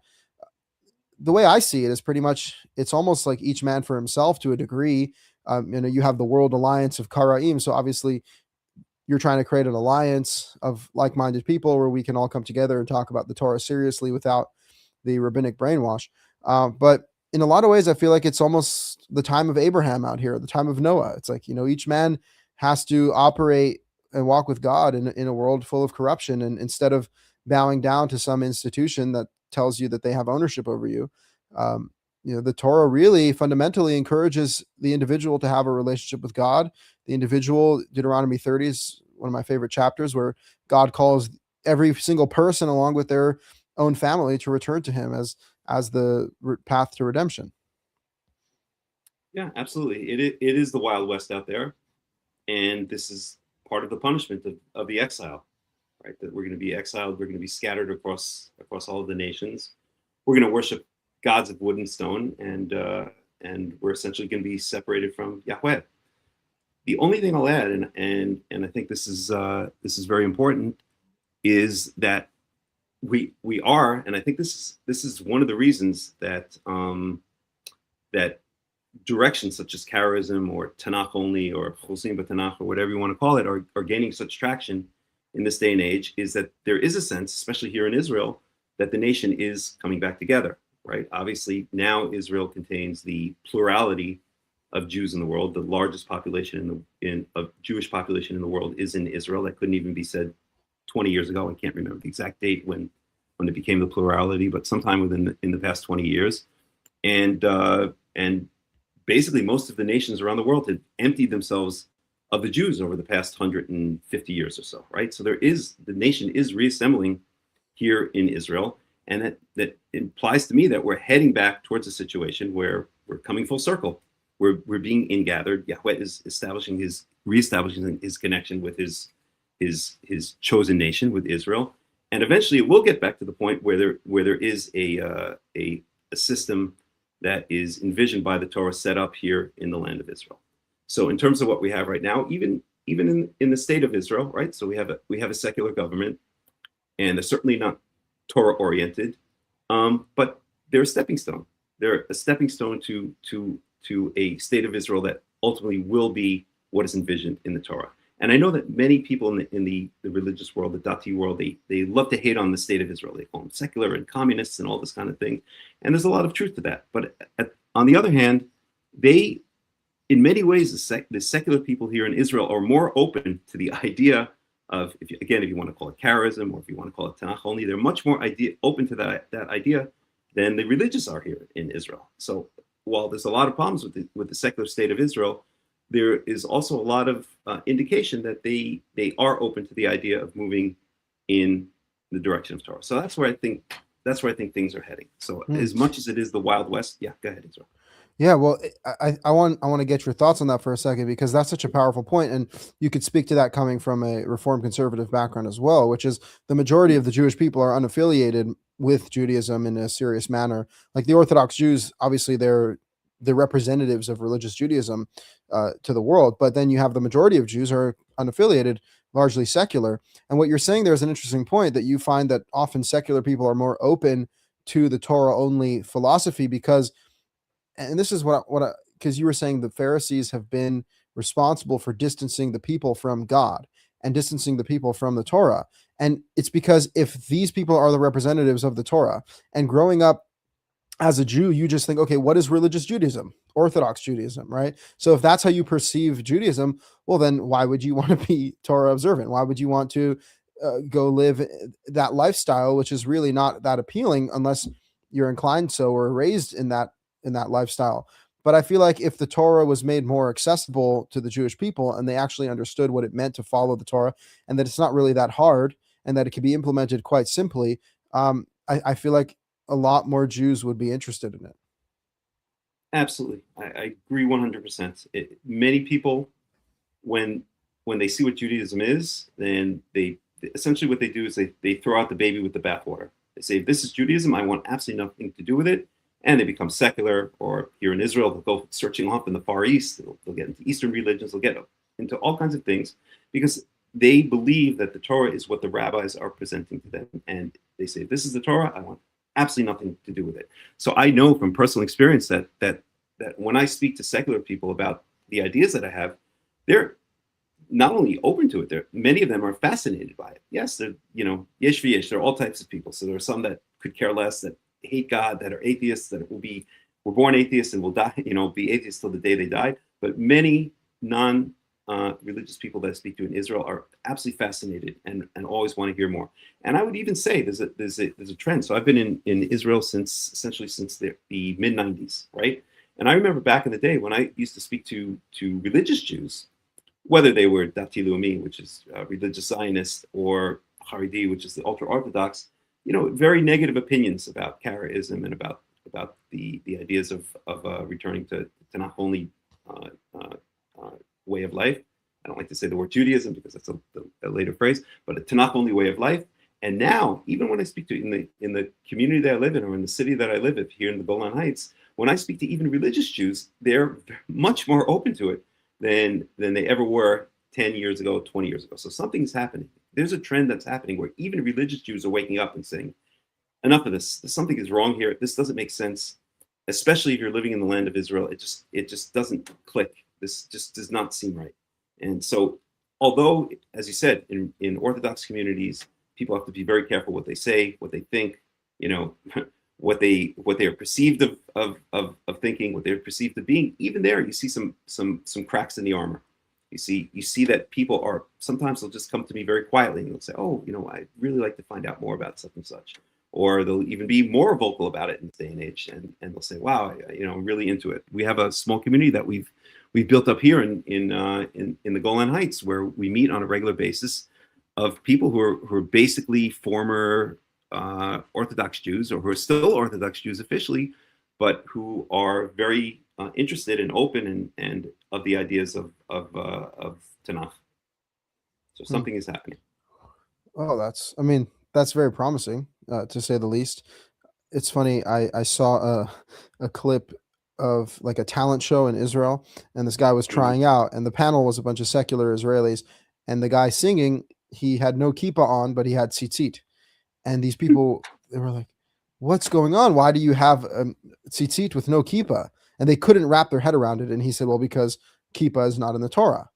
The way I see it is pretty much, it's almost like each man for himself to a degree. You have the World Alliance of Qara'im. So obviously you're trying to create an alliance of like-minded people where we can all come together and talk about the Torah seriously without the rabbinic brainwash. But in a lot of ways, I feel like it's almost the time of Abraham out here, the time of Noah. It's like, each man has to operate and walk with God in a world full of corruption. And instead of bowing down to some institution that tells you that they have ownership over you, the Torah really fundamentally encourages the individual to have a relationship with God. The individual, Deuteronomy 30 is one of my favorite chapters, where God calls every single person along with their own family to return to him as the path to redemption. Yeah, absolutely. It is the Wild West out there, and this is part of the punishment of the exile, right? That we're going to be exiled, we're going to be scattered across all of the nations. We're going to worship gods of wood and stone, and we're essentially going to be separated from Yahweh. The only thing I'll add, and I think this is very important, is that we are, and I think this is one of the reasons that that directions such as Karaism or Tanach-Only or Chosim B'Tanach or whatever you want to call it are gaining such traction in this day and age, is that there is a sense, especially here in Israel, that the nation is coming back together, right? Obviously, now Israel contains the plurality of Jews in the world. The largest population of Jewish population in the world is in Israel. That couldn't even be said 20 years ago. I can't remember the exact date when it became the plurality, but sometime in the past 20 years. And basically most of the nations around the world had emptied themselves of the Jews over the past 150 years or so, right? So the nation is reassembling here in Israel, and that implies to me that we're heading back towards a situation where we're coming full circle. We're being ingathered. Yahweh is reestablishing his connection with his chosen nation, with Israel, and eventually it will get back to the point where there is a system that is envisioned by the Torah set up here in the land of Israel. So in terms of what we have right now, even in the state of Israel, right? So we have a secular government, and they're certainly not Torah oriented, but they're a stepping stone. They're a stepping stone to a state of Israel that ultimately will be what is envisioned in the Torah. And I know that many people in the religious world, the Dati world, they love to hate on the state of Israel. They call them secular and communists and all this kind of thing. And there's a lot of truth to that. But on the other hand, they, in many ways, the secular people here in Israel are more open to the idea of, if you want to call it Karaism, or if you want to call it Tanach-Only, they're much more open to that idea than the religious are here in Israel. So while there's a lot of problems with the secular state of Israel, there is also a lot of indication that they are open to the idea of moving in the direction of Torah. So that's where I think things are heading. So as much as it is the Wild West, yeah, go ahead, Israel. Yeah, well, I want to get your thoughts on that for a second, because that's such a powerful point, and you could speak to that coming from a Reformed conservative background as well, which is the majority of the Jewish people are unaffiliated with Judaism in a serious manner. Like the Orthodox Jews, obviously they're the representatives of religious Judaism to the world, but then you have the majority of Jews are unaffiliated, largely secular. And what you're saying there is an interesting point, that you find that often secular people are more open to the Torah-only philosophy because, and this is because you were saying the Pharisees have been responsible for distancing the people from God and distancing the people from the Torah. And it's because if these people are the representatives of the Torah, and growing up as a Jew, you just think, okay, what is religious Judaism? Orthodox Judaism, right? So if that's how you perceive Judaism, well, then why would you want to be Torah observant? Why would you want to go live that lifestyle, which is really not that appealing unless you're inclined so or raised in that lifestyle? But I feel like if the Torah was made more accessible to the Jewish people and they actually understood what it meant to follow the Torah, and that it's not really that hard and that it can be implemented quite simply, I feel like a lot more Jews would be interested in it. Absolutely. I agree 100%. Many people, when they see what Judaism is, then they essentially what they do is they throw out the baby with the bathwater. They say, if this is Judaism, I want absolutely nothing to do with it. And they become secular, or here in Israel, they'll go searching off in the Far East. They'll get into Eastern religions. They'll get into all kinds of things because they believe that the Torah is what the rabbis are presenting to them. And they say, this is the Torah, I want absolutely nothing to do with it. So I know from personal experience that when I speak to secular people about the ideas that I have, they're not only open to it, many of them are fascinated by it. Yes, they're, yesh v'yesh, there are all types of people. So there are some that could care less, that hate God, that are atheists, that were born atheists and will die, be atheists till the day they die. But many non religious people that I speak to in Israel are absolutely fascinated and always want to hear more. And I would even say there's a trend. So I've been in Israel essentially since the mid 90s, right? And I remember back in the day when I used to speak to religious Jews, whether they were Dati Leumi, which is religious Zionist, or Karaites, which is the ultra Orthodox, very negative opinions about Karaism and about the ideas of returning to Tanach-Only way of life. I don't like to say the word Judaism because that's a later phrase, but a Tanach-Only way of life. And now, even when I speak to in the community that I live in, or in the city that I live in here in the Golan Heights, when I speak to even religious Jews, they're much more open to it than they ever were 10 years ago, 20 years ago. So something's happening. There's a trend that's happening where even religious Jews are waking up and saying, enough of this. Something is wrong here. This doesn't make sense, especially if you're living in the land of Israel. It just doesn't click. This just does not seem right. And so, although, as you said, in Orthodox communities, people have to be very careful what they say, what they think, what they are perceived of thinking, what they're perceived of being. Even there, you see some cracks in the armor. You see that people are, sometimes they'll just come to me very quietly and they'll say, oh, I'd really like to find out more about such and such. Or they'll even be more vocal about it in this day and age, and they'll say, wow, I'm really into it. We have a small community that we've built up here in the Golan Heights, where we meet on a regular basis of people who are basically former Orthodox Jews, or who are still Orthodox Jews officially, but who are very interested and open and of the ideas of Tanakh. So something is happening. Oh, that's very promising, to say the least. It's funny. I saw a clip of like a talent show in Israel, and this guy was trying out, and the panel was a bunch of secular Israelis, and the guy singing, he had no kippah on, but he had tzitzit. And these people, they were like, what's going on? Why do you have tzitzit with no kippah? And they couldn't wrap their head around it. And he said, well, because kippah is not in the Torah.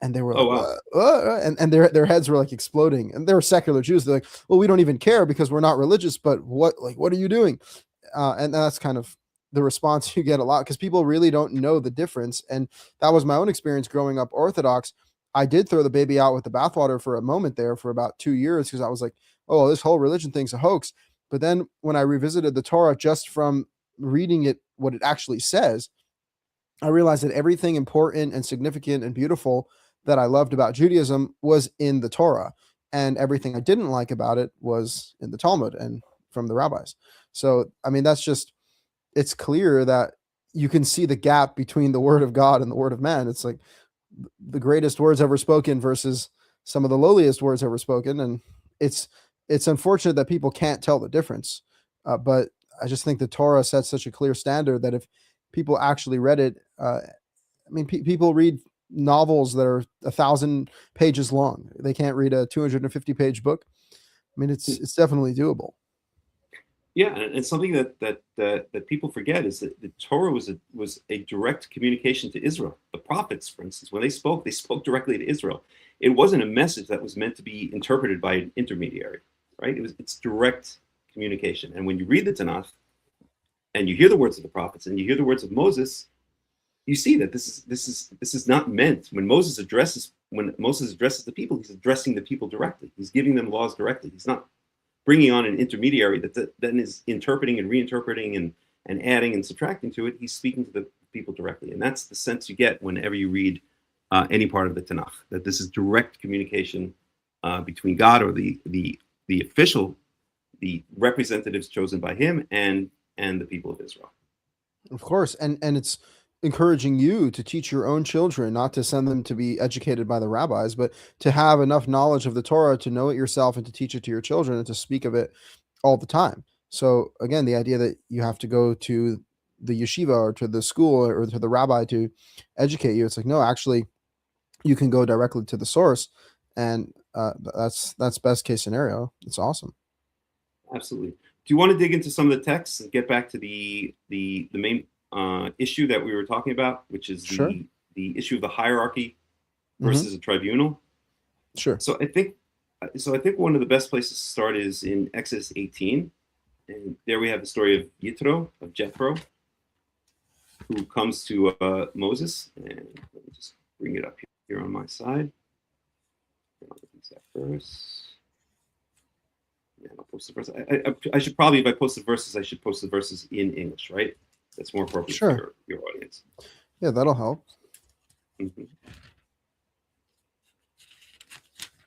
And they were like, wow. And their heads were like exploding. And they were secular Jews. They're like, well, we don't even care because we're not religious, but what are you doing? And that's kind of the response you get a lot, because people really don't know the difference. And that was my own experience growing up Orthodox. I did throw the baby out with the bathwater for a moment there for about 2 years, because I was like, oh, this whole religion thing's a hoax. But then when I revisited the Torah just from reading it, what it actually says, I realized that everything important and significant and beautiful that I loved about Judaism was in the Torah, and everything I didn't like about it was in the Talmud and from the rabbis. So, it's clear that you can see the gap between the word of God and the word of man. It's like the greatest words ever spoken versus some of the lowliest words ever spoken. And it's unfortunate that people can't tell the difference. But I just think the Torah sets such a clear standard that if people actually read it, people read novels that are 1,000 pages long. They can't read a 250-page book. It's definitely doable. Yeah, and something that people forget is that the Torah was a direct communication to Israel. The prophets, for instance, when they spoke directly to Israel. It wasn't a message that was meant to be interpreted by an intermediary, right? It's direct communication. And when you read the Tanakh and you hear the words of the prophets and you hear the words of Moses, you see that this is not meant. When Moses addresses the people, he's addressing the people directly. He's giving them laws directly. He's not bringing on an intermediary that then is interpreting and reinterpreting and adding and subtracting to it. He's speaking to the people directly. And that's the sense you get whenever you read any part of the Tanakh, that this is direct communication between God, or the official, the representatives chosen by him, and the people of Israel. Of course. And it's encouraging you to teach your own children, not to send them to be educated by the rabbis, but to have enough knowledge of the Torah to know it yourself and to teach it to your children and to speak of it all the time. So again, the idea that you have to go to the yeshiva or to the school or to the rabbi to educate you, it's like, no, actually you can go directly to the source, and that's best case scenario. It's awesome. Absolutely. Do you want to dig into some of the texts and get back to the main issue that we were talking about, which is Sure. the issue of the hierarchy versus a tribunal? Sure. So I think one of the best places to start is in Exodus 18, and there we have the story of Yitro, of Jethro, who comes to Moses. And let me just bring it up here on my side. That verse. Yeah, I'll post the verse. I should probably, if I post the verses, I should post the verses in English, right? That's more appropriate for your audience. Yeah, that'll help. Mm-hmm.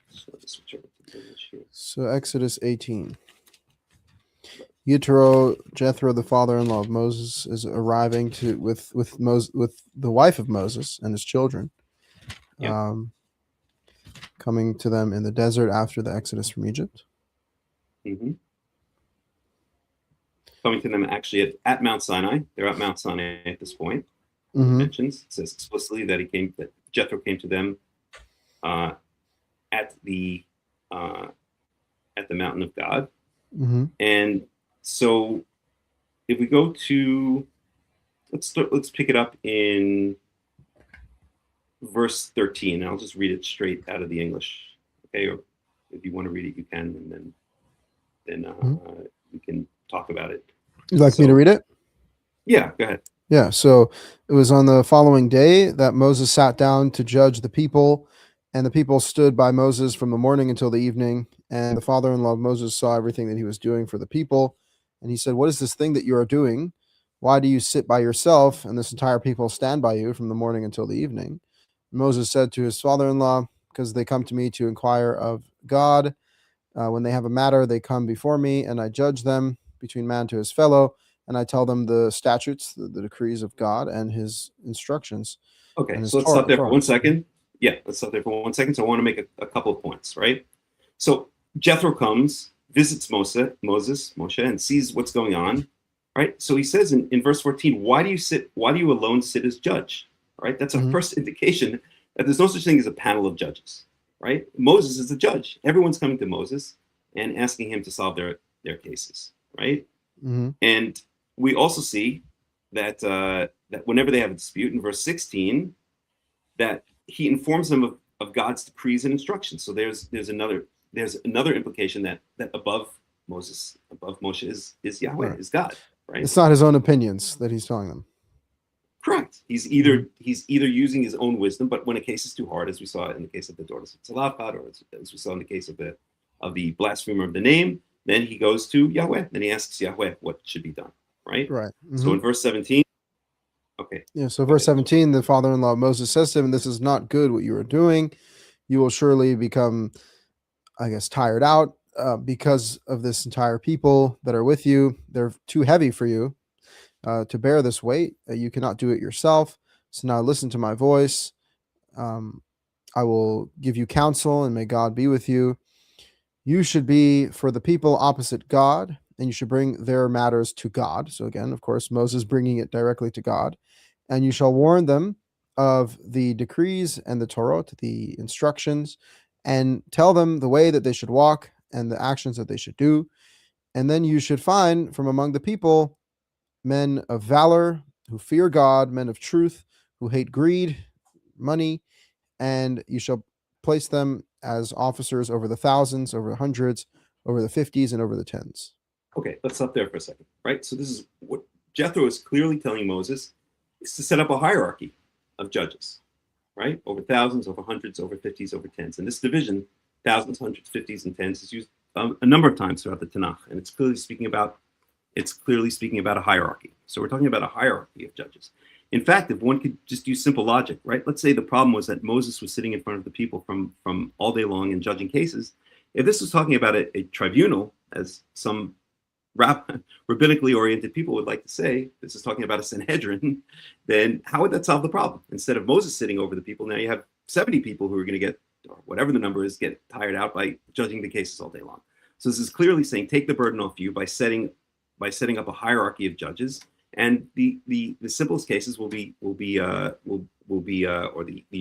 So let's switch over to English here. So Exodus 18. Jethro, the father-in-law of Moses, is arriving with the wife of Moses and his children, coming to them in the desert after the exodus from Egypt. Mm-hmm. Coming to them actually at Mount Sinai. They're at Mount Sinai at this point. Mm-hmm. It mentions, it says explicitly that Jethro came to them at the mountain of God. Mm-hmm. And so if we go to, let's pick it up in verse 13. I'll just read it straight out of the English. Okay, or if you want to read it, you can, and then we can talk about it. You'd like me to read it? Yeah, go ahead. Yeah, so it was on the following day that Moses sat down to judge the people, and the people stood by Moses from the morning until the evening. And the father-in-law of Moses saw everything that he was doing for the people. And he said, "What is this thing that you are doing? Why do you sit by yourself, and this entire people stand by you from the morning until the evening?" Moses said to his father-in-law, "Because they come to me to inquire of God. When they have a matter, they come before me, and I judge them between man to his fellow, and I tell them the statutes, the decrees of God, and his instructions." Okay, so let's stop there for 1 second. Yeah, let's stop there for 1 second. So I want to make a couple of points, right? So Jethro comes, visits Moshe, and sees what's going on, right? So he says in verse 14, why do you alone sit as judge? Right? That's our first indication that there's no such thing as a panel of judges, right? Moses is the judge. Everyone's coming to Moses and asking him to solve their cases, right? Mm-hmm. And we also see that that whenever they have a dispute, in verse 16, that he informs them of God's decrees and instructions. So there's another implication that above Moses, above Moshe is Yahweh, is God, right? It's not his own opinions that he's telling them. Correct. He's either using his own wisdom, but when a case is too hard, as we saw in the case of the daughters of Tzalafat, or as we saw in the case of the blasphemer of the name, then he goes to Yahweh. Then he asks Yahweh what should be done. Right. Right. Mm-hmm. So in verse 17. Okay. Yeah. So verse 17, the father-in-law of Moses says to him, "This is not good what you are doing. You will surely become, I guess, tired out because of this entire people that are with you. They're too heavy for you to bear this weight. You cannot do it yourself. So now listen to my voice. I will give you counsel, and may God be with you. You should be for the people opposite God, and you should bring their matters to God." So again, of course, Moses bringing it directly to God. "And you shall warn them of the decrees and the Torah, the instructions, and tell them the way that they should walk and the actions that they should do. And then you should find from among the people men of valor who fear God, men of truth who hate greed, money, and you shall place them as officers over the thousands, over the hundreds, over the 50s, and over the 10s. Okay, let's stop there for a second, right? So this is what Jethro is clearly telling Moses, is to set up a hierarchy of judges, right? Over thousands, over hundreds, over 50s, over 10s. And this division, thousands, hundreds, 50s, and 10s, is used a number of times throughout the Tanakh, and it's clearly speaking about a hierarchy. So we're talking about a hierarchy of judges. In fact, if one could just use simple logic, right? Let's say the problem was that Moses was sitting in front of the people from all day long and judging cases. If this was talking about a tribunal, as some rabbinically oriented people would like to say, this is talking about a Sanhedrin, then how would that solve the problem? Instead of Moses sitting over the people, now you have 70 people who are going to get, or whatever the number is, get tired out by judging the cases all day long. So this is clearly saying, take the burden off you by setting up a hierarchy of judges, and the simplest cases or the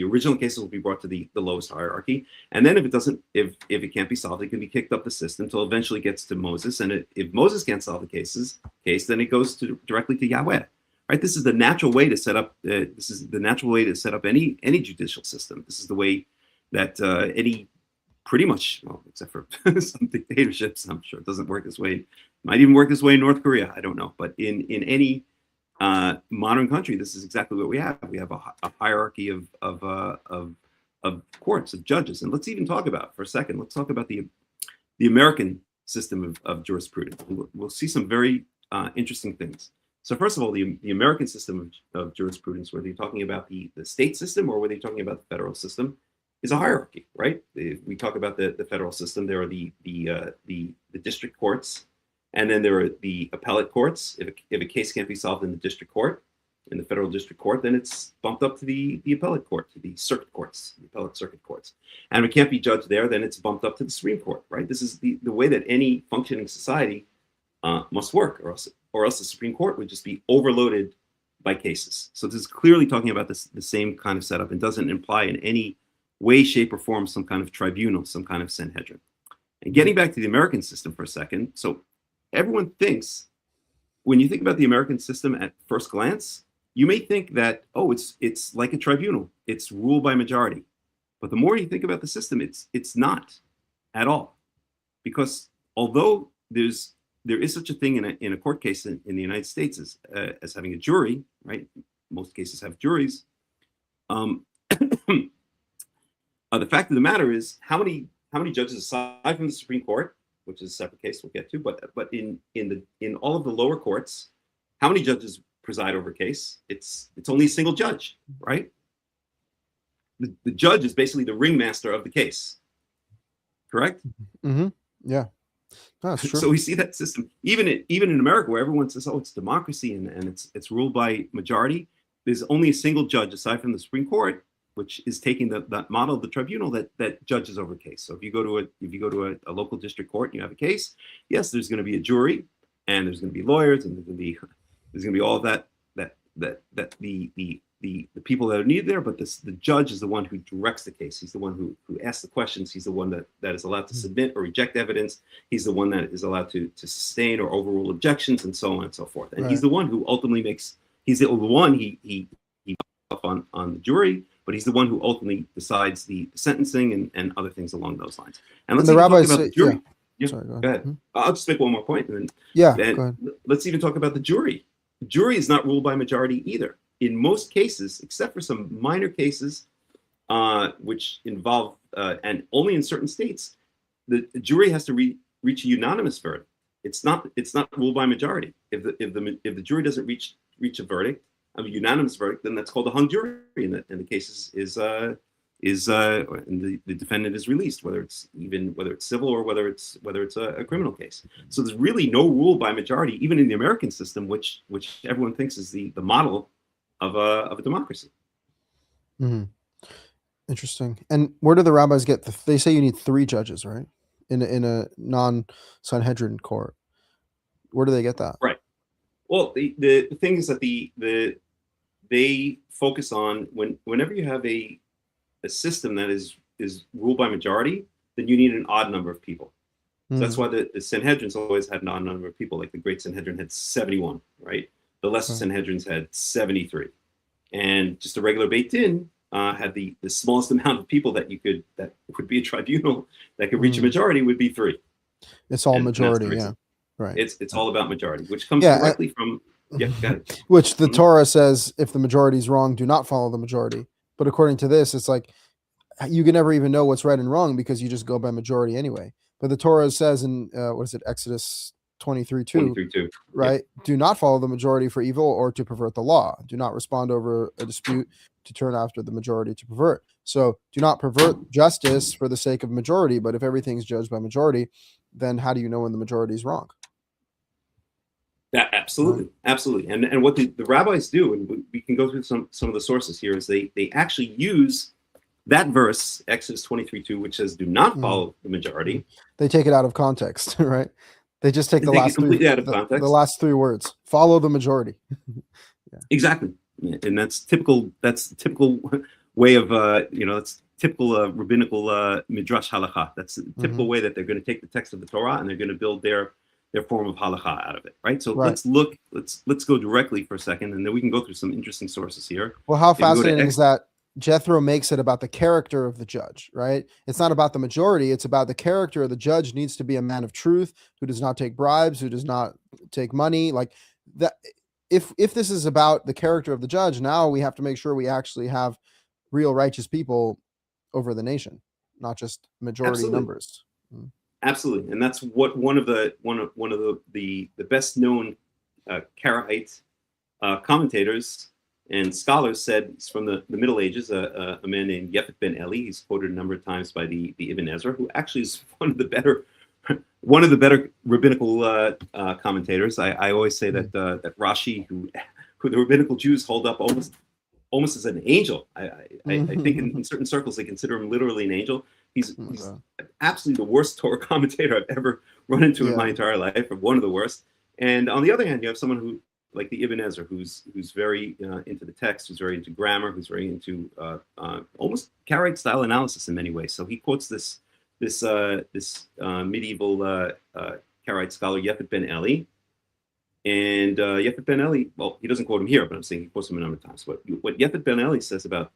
original cases will be brought to the lowest hierarchy, and then if it can't be solved, it can be kicked up the system until eventually it gets to Moses, and if Moses can't solve the case, then it goes directly to Yahweh. Right? This is the natural way to set up. Any judicial system. This is the way that any. Pretty much, well, except for some dictatorships, I'm sure it doesn't work this way. It might even work this way in North Korea. I don't know. But in any modern country, this is exactly what we have. We have a hierarchy of courts, of judges. And let's even talk about, for a second, let's talk about the American system of jurisprudence. We'll see some very interesting things. So first of all, the American system of jurisprudence, whether you're talking about the state system or whether you're talking about the federal system, is a hierarchy, right? If we talk about the federal system, there are the district courts, and then there are the appellate courts. If a case can't be solved in the district court, in the federal district court, then it's bumped up to the appellate court, to the circuit courts, the appellate circuit courts. And if it can't be judged there, then it's bumped up to the Supreme Court, right? This is the way that any functioning society must work, or else the Supreme Court would just be overloaded by cases. So this is clearly talking about the same kind of setup, and doesn't imply in any way, shape, or form some kind of tribunal, some kind of Sanhedrin. And getting back to the American system for a second, so everyone thinks, when you think about the American system at first glance, you may think that, oh, it's like a tribunal. It's ruled by majority. But the more you think about the system, it's not at all. Because although there is such a thing in a court case in the United States as having a jury, right? Most cases have juries. The fact of the matter is, how many judges, aside from the Supreme Court, which is a separate case we'll get to, but in all of the lower courts, how many judges preside over a case? It's only a single judge, right? The judge is basically the ringmaster of the case, correct? Mm-hmm. Yeah, that's true. So we see that system even in America, where everyone says, "Oh, it's democracy and it's ruled by majority." There's only a single judge, aside from the Supreme Court, which is taking that model of the tribunal that judges over a case. So if you go to a local district court and you have a case, yes, there's going to be a jury, and there's going to be lawyers, and there's going to be all of that the people that are needed there, but the judge is the one who directs the case. He's the one who asks the questions. He's the one that is allowed to submit or reject evidence. He's the one that is allowed to sustain or overrule objections, and so on and so forth. And he's the one who ultimately he's the one he up on the jury, but he's the one who ultimately decides the sentencing and other things along those lines. And let's even talk about the jury. Yeah. Sorry, go ahead. Mm-hmm. I'll just make one more point, and then let's even talk about the jury. The jury is not ruled by majority either. In most cases, except for some minor cases, which involve, and only in certain states, the jury has to reach a unanimous verdict. It's not ruled by majority. If the jury doesn't reach a verdict, a unanimous verdict, then that's called a hung jury, and the case and the defendant is released, whether it's civil or whether it's a criminal case. So there's really no rule by majority, even in the American system, which everyone thinks is the model of a democracy. Mm-hmm. Interesting. And where do the rabbis get? They say you need 3 judges, right? In a non-Sanhedrin court. Where do they get that? Right. Well, the thing is that they focus on whenever you have a system that is ruled by majority, then you need an odd number of people. So that's why the Sanhedrins always had an odd number of people. Like the Great Sanhedrin had 71, right? The lesser Sanhedrins had 73, and just a regular Beit Din had the smallest amount of people that would be a tribunal that could reach a majority would be 3. It's all majority, yeah, right. It's all about majority, which comes directly from go ahead. Which the Torah says, if the majority is wrong, do not follow the majority. But according to this, it's like you can never even know what's right and wrong because you just go by majority anyway. But the Torah says in Exodus 23:2, right? Yeah. Do not follow the majority for evil or to pervert the law. Do not respond over a dispute to turn after the majority to pervert. So do not pervert justice for the sake of majority. But if everything's judged by majority, then how do you know when the majority is wrong? Yeah, absolutely. And what the rabbis do, and we can go through some of the sources here, is they actually use that verse, Exodus 23:2, which says, do not follow the majority. They take it out of context, right? They just take the last 3 words. Follow the majority. Yeah. Exactly. And that's typical way of, that's typical rabbinical midrash halakha. That's the typical way that they're going to take the text of the Torah and they're going to build their form of halakha out of it, right? So let's go directly for a second, and then we can go through some interesting sources here. Well, how fascinating is that Jethro makes it about the character of the judge, right? It's not about the majority. It's about the character of the judge needs to be a man of truth who does not take bribes, who does not take money. Like that. if this is about the character of the judge, now we have to make sure we actually have real righteous people over the nation, not just majority Absolutely. numbers. Absolutely, and that's what one of the best known Karaite commentators and scholars said. It's from the Middle Ages. A man named Yefet ben Eli. He's quoted a number of times by the Ibn Ezra, who actually is one of the better rabbinical commentators. I always say that that Rashi, who the rabbinical Jews hold up almost as an angel. I think in certain circles they consider him literally an angel. He's absolutely the worst Torah commentator I've ever run into in my entire life, or one of the worst. And on the other hand, you have someone who, like the Ibn Ezra, who's very into the text, who's very into grammar, who's very into almost Karaite style analysis in many ways. So he quotes this medieval Karaite scholar Yefet ben Eli. And Yefet ben Eli, well, he doesn't quote him here, but I'm saying he quotes him a number of times. What Yefet ben Eli says about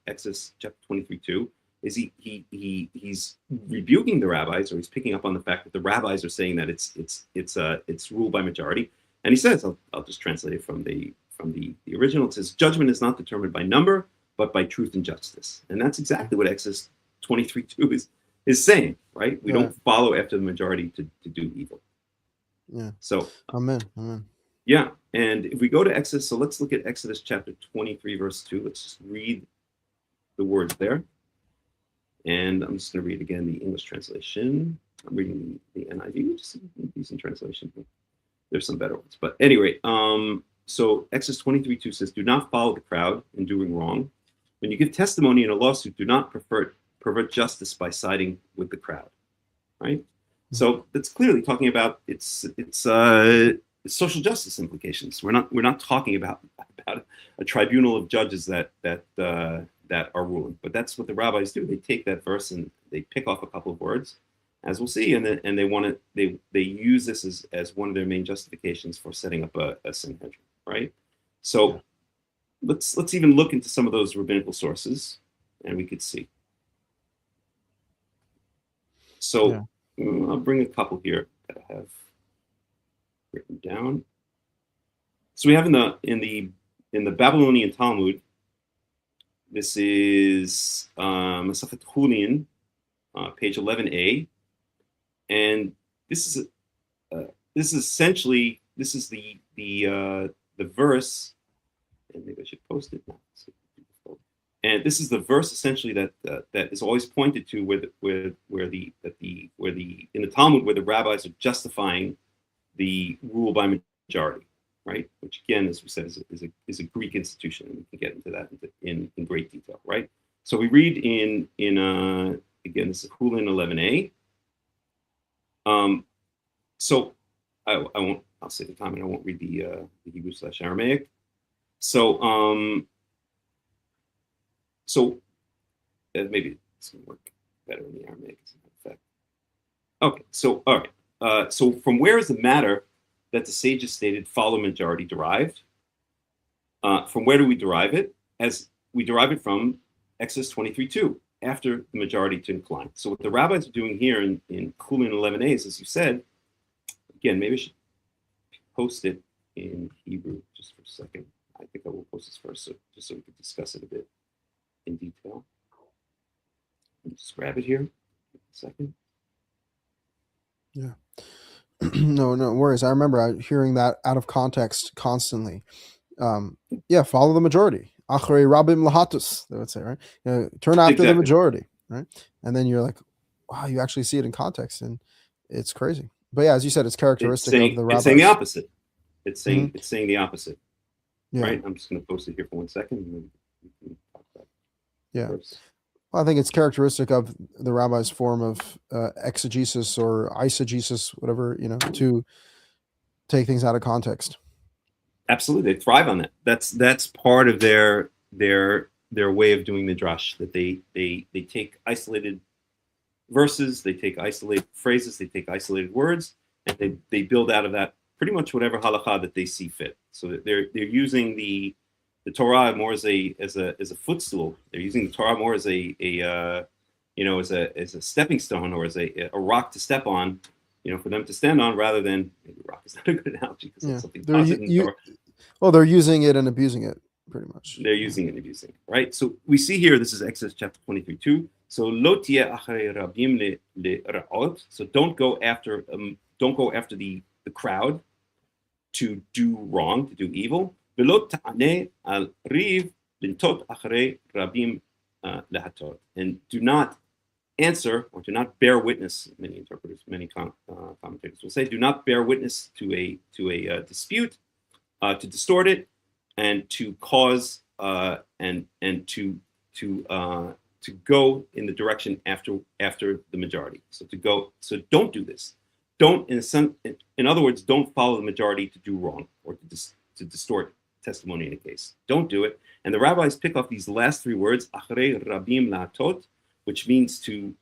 Exodus chapter 23:2 is he's rebuking the rabbis, or he's picking up on the fact that the rabbis are saying that it's ruled by majority. And he says, I'll just translate it from the original. It says, "Judgment is not determined by number, but by truth and justice." And that's exactly what Exodus 23:2 is saying, right? We don't follow after the majority to do evil. Yeah. So amen. Yeah, and if we go to Exodus, so let's look at Exodus chapter 23, verse 2. Let's just read the words there. And I'm just going to read again the English translation. I'm reading the NIV, which is a decent translation. There's some better ones. But anyway, so Exodus 23:2 says, "Do not follow the crowd in doing wrong. When you give testimony in a lawsuit, do not pervert justice by siding with the crowd." Right? So that's clearly talking about its social justice implications. We're not talking about a tribunal of judges that are ruling, but that's what the rabbis do. They take that verse and they pick off a couple of words, as we'll see, and they use this as one of their main justifications for setting up a Sanhedrin, right? So let's even look into some of those rabbinical sources, and we could see. So I'll bring a couple here that I have written down. So we have in the Babylonian Talmud. This is Masachet Hulin, page 11a, and this is essentially the verse, and maybe I should post it now. And this is the verse essentially that is always pointed to where the in the Talmud where the rabbis are justifying the rule by majority, right? Which again, as we said, is a Greek institution, and we can get into that in great detail, right? So we read in again, this is Hulin 11a. So I won't. I'll save the time, and I won't read the Hebrew/Aramaic. So maybe it's going to work better in the Aramaic. Okay, so all right. So from where is the matter that the sages stated follow majority derived? From where do we derive it? As we derive it from Exodus 23:2, after the majority to incline. So what the rabbis are doing here in Hulin 11a is, as you said, again, maybe I should post it in Hebrew just for a second. I think I will post this first, just so we can discuss it a bit in detail. Just grab it here. A second. Yeah. No worries. I remember hearing that out of context constantly. Follow the majority. Achrei Rabbim lahatus, they would say, right? Turn after the majority, right? And then you're like, wow, you actually see it in context, and it's crazy. But yeah, as you said, it's characteristic of the rabbis. It's saying the opposite. It's saying the opposite. Yeah. Right? I'm just going to post it here for 1 second. And then we can talk about it first. Well, I think it's characteristic of the rabbi's form of exegesis or eisegesis, whatever, to take things out of context. Absolutely, they thrive on that. That's part of their way of doing the drash. That they take isolated verses, they take isolated phrases, they take isolated words, and they build out of that pretty much whatever halakha that they see fit. So they're using the Torah more as a footstool. They're using the Torah more as a stepping stone, or as a rock to step on, for them to stand on, rather than, maybe rock is not a good analogy because it's something positive in the Torah. Well, they're using it and abusing it pretty much. They're using and abusing, right? So we see here, this is Exodus chapter 23:2. So lo tieh acharei rabim le'ra'ot. So don't go after the crowd to do wrong, to do evil. V'lo ta'aneh al riv lintot acharei rabim lehatot. And do not answer or do not bear witness. Many interpreters, many commentators will say, do not bear witness to a dispute, to distort it, and to cause and to go in the direction after the majority. So don't do this. Don't, in other words, don't follow the majority to do wrong or to distort testimony in a case. Don't do it. And the rabbis pick up these last three words, acharei rabim la'atot, which means to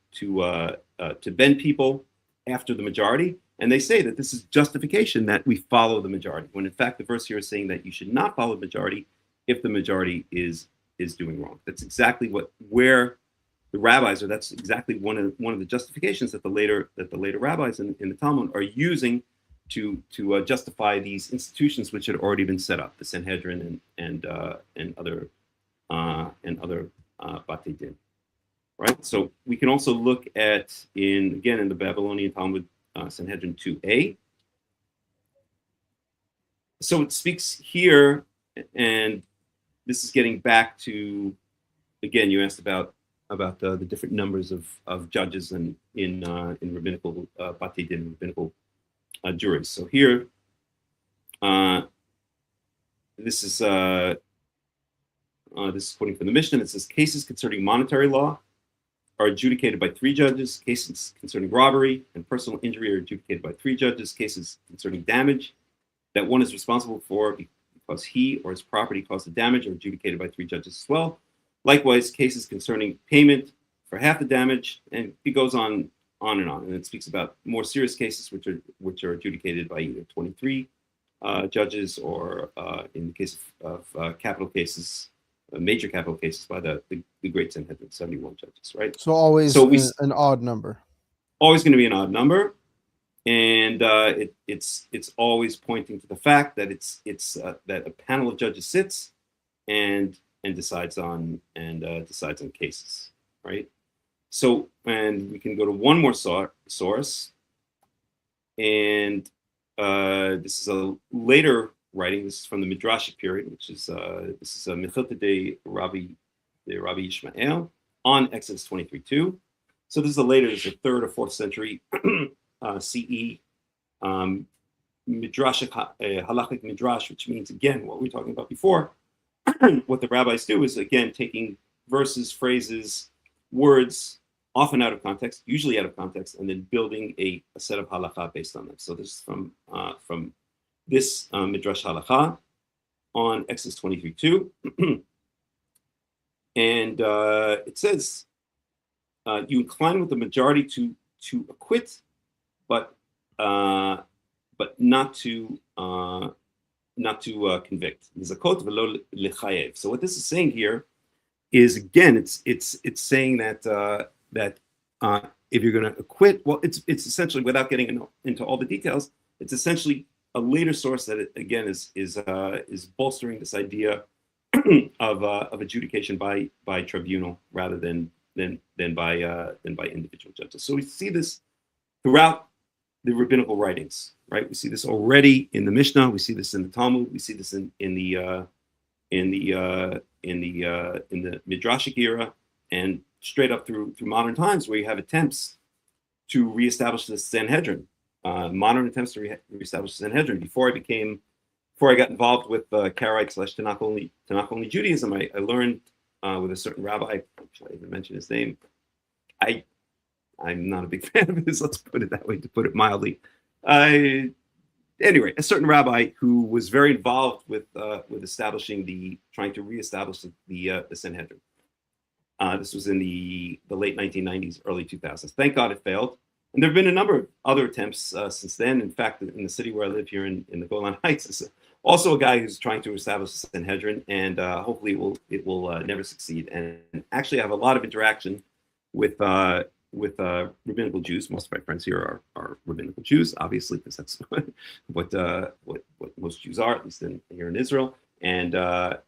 bend people after the majority. And they say that this is justification that we follow the majority, when in fact the verse here is saying that you should not follow the majority if the majority is doing wrong. That's exactly where the rabbis, or that's exactly one of the justifications that the later rabbis in the Talmud are using to justify these institutions which had already been set up, the Sanhedrin and other Batei Din. Right. So we can also look at in the Babylonian Talmud, Sanhedrin 2a. So it speaks here, and this is getting back to, again, you asked about the different numbers of judges in rabbinical Batei Din, rabbinical juries. So here, this is quoting from the Mishnah. It says cases concerning monetary law are adjudicated by 3 judges. Cases concerning robbery and personal injury are adjudicated by 3 judges. Cases concerning damage that one is responsible for because he or his property caused the damage are adjudicated by 3 judges as well. Likewise, cases concerning payment for half the damage, and it goes on and on. And it speaks about more serious cases which are adjudicated by either 23 judges or in the case of capital cases, major capital cases, by the great Sanhedrin, 71 judges, right? So always an odd number. Always going to be an odd number, and it's always pointing to the fact that it's that a panel of judges sits and decides on cases, right? So, and we can go to one more source, and this is a later writing. This is from the Midrashic period, which is this is Mechilta de Rabbi Ishmael on Exodus 23:2. So this is a later, this is a 3rd or 4th century CE Midrashic halachic midrash, which means, again, what we were talking about before. What the rabbis do is, again, taking verses, phrases, words, often out of context, usually out of context, and then building a set of halakha based on them. So this is from this midrash halakha on Exodus 23:2, and it says, "You incline with the majority to acquit, but not to convict." So what this is saying here is, again, it's saying that if you're going to acquit, well, it's essentially, without getting into all the details, it's essentially a later source that again is bolstering this idea of adjudication by tribunal rather than by individual judges. So we see this throughout the rabbinical writings, right? We see this already in the Mishnah. We see this in the Talmud. We see this in the Midrashic era, and straight up through modern times, where you have attempts to reestablish the Sanhedrin, modern attempts to reestablish the Sanhedrin. Before I got involved with Karaites / Tanach-Only Judaism, I learned with a certain rabbi. Should I even mention his name? I'm not a big fan of his, let's put it that way, to put it mildly. Anyway, a certain rabbi who was very involved with trying to reestablish the Sanhedrin. This was in the late 1990s, early 2000s. Thank God it failed. And there have been a number of other attempts since then. In fact, in the city where I live here in the Golan Heights, is also a guy who's trying to establish the Sanhedrin, and hopefully it will never succeed. And actually, I have a lot of interaction with rabbinical Jews. Most of my friends here are rabbinical Jews, obviously, because that's what most Jews are, at least here in Israel. And they're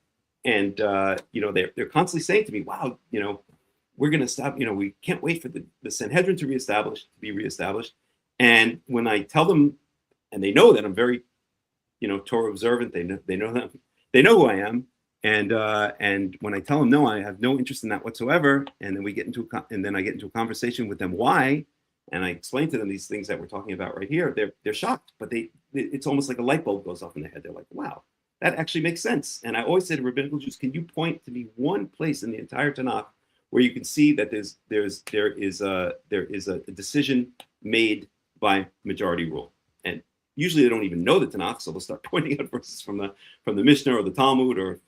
constantly saying to me, wow, we're going to stop, we can't wait for the Sanhedrin to be reestablished. And when I tell them, and they know that I'm very, Torah observant, they know that, they know who I am. And when I tell them, no, I have no interest in that whatsoever. And then I get into a conversation with them, why? And I explain to them these things that we're talking about right here. They're shocked, but it's almost like a light bulb goes off in their head. They're like, wow, that actually makes sense. And I always say to rabbinical Jews, can you point to me one place in the entire Tanakh where you can see that there is a decision made by majority rule? And usually they don't even know the Tanakh, so they'll start pointing out verses from the Mishnah or the Talmud, or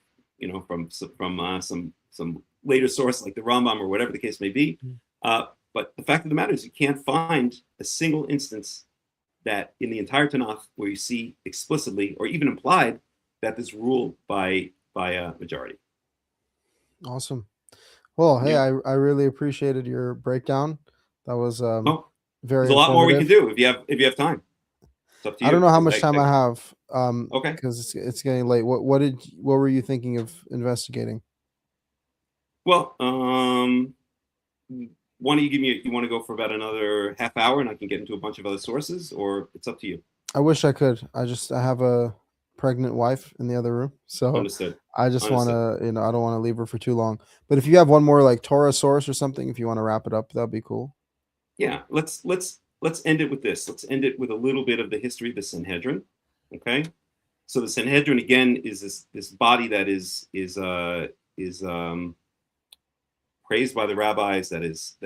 from some later source like the Rambam or whatever the case may be. But the fact of the matter is, you can't find a single instance that in the entire Tanakh where you see explicitly or even implied that this ruled by a majority. Awesome. Well, hey, Yeah. I really appreciated your breakdown. That was very. There's a lot more we can do if you have time. It's up to you. I don't know how much time I have. Okay. Because it's getting late. What were you thinking of investigating? Well, why don't you want to go for about another half hour and I can get into a bunch of other sources, or it's up to you? I wish I could. I have a pregnant wife in the other room. So Understood. I just want to, I don't want to leave her for too long. But if you have one more like Torah source or something, if you want to wrap it up, that'd be cool. Yeah, let's end it with this. Let's end it with a little bit of the history of the Sanhedrin. Okay, so the Sanhedrin again is this body that is praised by the rabbis, that is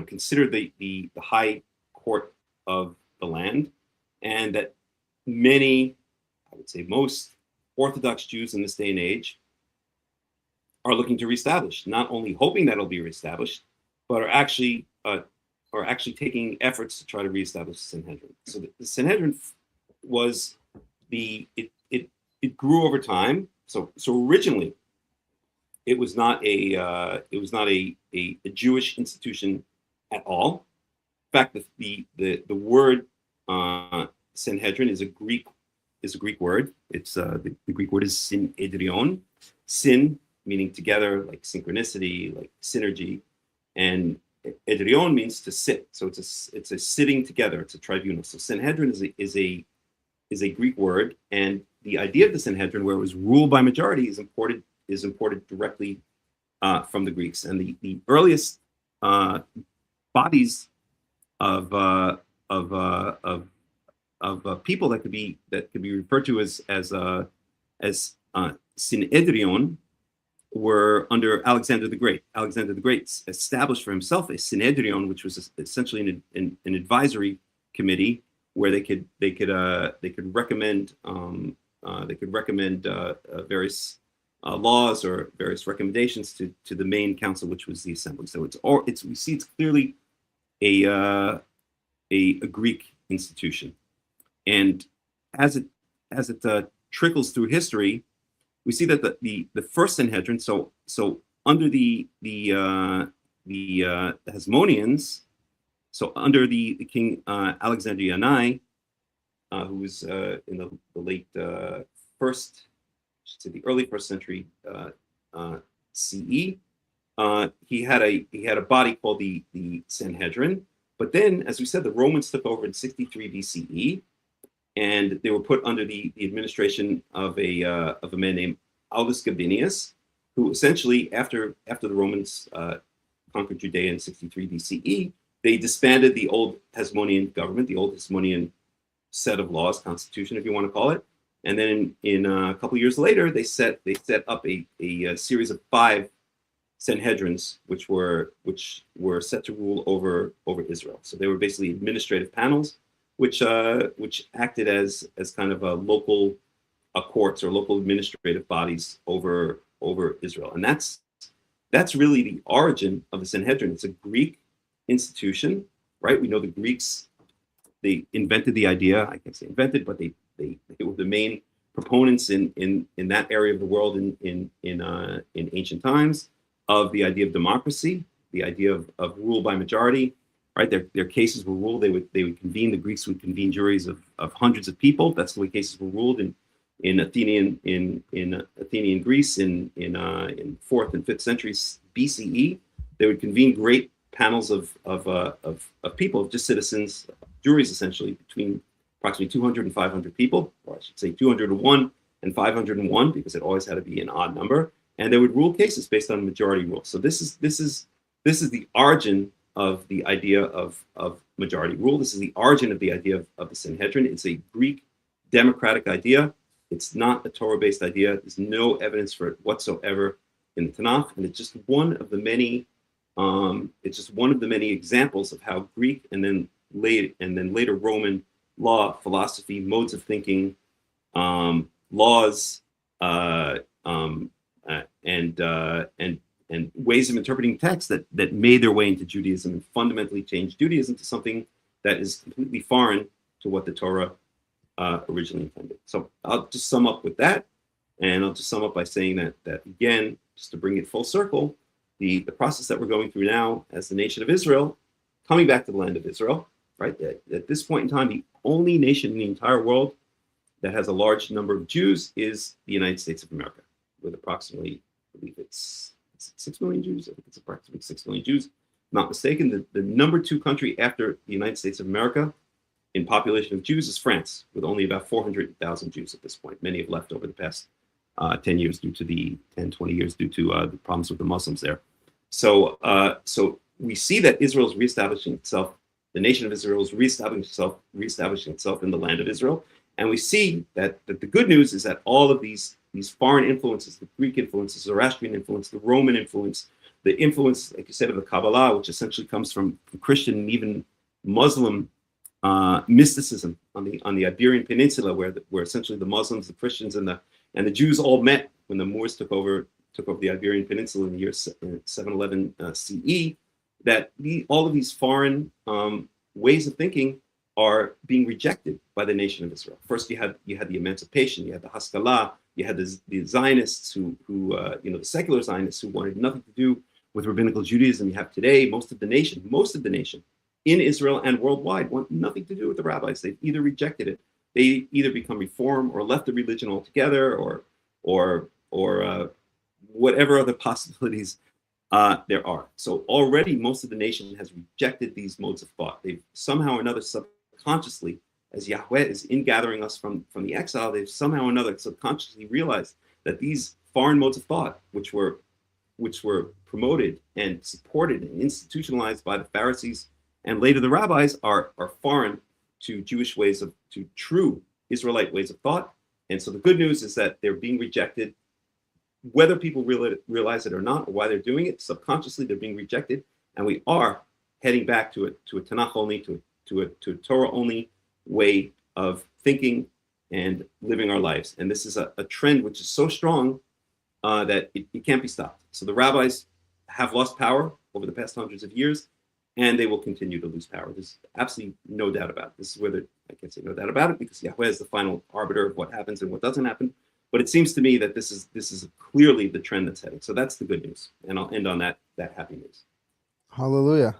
considered the high court of the land, and that many, I would say most Orthodox Jews in this day and age are looking to reestablish, not only hoping that it'll be reestablished, but are actually taking efforts to try to reestablish the Sanhedrin. So the Sanhedrin was it grew over time. So originally, it was not a Jewish institution at all. In fact, the word Sanhedrin is a Greek word. It's the Greek word is Sanhedrion. Sin meaning together, like synchronicity, like synergy, and Edrion means to sit. So it's a sitting together. It's a tribunal. So Sanhedrin is a Greek word, and the idea of the Sanhedrin, where it was ruled by majority, is imported directly from the Greeks. And the earliest bodies of people that could be referred to as Sanhedrion were under Alexander the Great. Alexander the Great established for himself a Sanhedrion, which was essentially an advisory committee where they could recommend various laws or various recommendations to the main council, which was the assembly. So we see it's clearly a Greek institution, and as it trickles through history, we see that the first Sanhedrin, so under the Hasmoneans, so under the king Alexander Yanai, who was in the late the early first century CE, he had a body called the Sanhedrin. But then, as we said, the Romans took over in 63 BCE. And they were put under the administration of a man named Aulus Gabinius, who essentially, after the Romans conquered Judea in 63 BCE, they disbanded the old Hasmonean government, the old Hasmonean set of laws, constitution, if you want to call it. And then in a couple of years later, they set up a series of 5 Sanhedrins, which were set to rule over Israel. So they were basically administrative panels, which acted as kind of a local courts or local administrative bodies over Israel. And that's really the origin of the Sanhedrin. It's a Greek institution, right? We know the Greeks, they invented the idea. I can't say invented, but they were the main proponents in that area of the world in ancient times of the idea of democracy, the idea of rule by majority. right? Their cases were ruled. They would convene. The Greeks would convene juries of hundreds of people. That's the way cases were ruled in Athenian Greece in 4th and 5th centuries BCE. They would convene great panels of people, of just citizens, juries essentially, between approximately 200 and 500 people, or I should say 201 and 501, because it always had to be an odd number, and they would rule cases based on majority rule. So this is the origin of the idea of majority rule. This is the origin of the idea of the Sanhedrin. It's a Greek democratic idea. It's not a Torah-based idea. There's no evidence for it whatsoever in the Tanakh, and it's just one of the many. It's just one of the many examples of how Greek and then later Roman law, philosophy, modes of thinking, laws, and ways of interpreting texts that made their way into Judaism and fundamentally changed Judaism to something that is completely foreign to what the Torah originally intended. So I'll just sum up with that, and I'll just sum up by saying that again, just to bring it full circle, the process that we're going through now as the nation of Israel, coming back to the land of Israel, right? At this point in time, the only nation in the entire world that has a large number of Jews is the United States of America, with approximately, I believe it's 6 million Jews. I think it's approximately 6 million Jews. Not mistaken. The number 2 country after the United States of America in population of Jews is France, with only about 400,000 Jews at this point. Many have left over the past 10 years due to the 20 years due to the problems with the Muslims there. So we see that Israel is reestablishing itself. The nation of Israel is reestablishing itself in the land of Israel. And we see that the good news is that all of these foreign influences, the Greek influence, the Zoroastrian influence, the Roman influence, the influence, like you said, of the Kabbalah, which essentially comes from Christian and even Muslim mysticism on the Iberian Peninsula, where essentially the Muslims, the Christians, and the Jews all met when the Moors took over the Iberian Peninsula in the year 711 CE. That all of these foreign ways of thinking are being rejected by the nation of Israel. First, you had the emancipation, you had the Haskalah, you had the Zionists who the secular Zionists who wanted nothing to do with Rabbinical Judaism. You have today most of the nation in Israel and worldwide want nothing to do with the rabbis. They've either rejected it, they either become reform or left the religion altogether, or whatever other possibilities there are. So already most of the nation has rejected these modes of thought. They've somehow or another subconsciously, as Yahweh is ingathering us from the exile, they've somehow or another subconsciously realized that these foreign modes of thought, which were promoted and supported and institutionalized by the Pharisees and later the rabbis, are foreign to Jewish to true Israelite ways of thought. And so the good news is that they're being rejected, whether people realize it or not, or why they're doing it. Subconsciously, they're being rejected, and we are heading back to a Tanach-Only, to a Torah-only way of thinking and living our lives. And this is a trend which is so strong that it can't be stopped. So the rabbis have lost power over the past hundreds of years, and they will continue to lose power. There's absolutely no doubt about it. This is where I can't say no doubt about it, because Yahweh is the final arbiter of what happens and what doesn't happen. But it seems to me that this is clearly the trend that's heading. So that's the good news, and I'll end on that happy news. Hallelujah.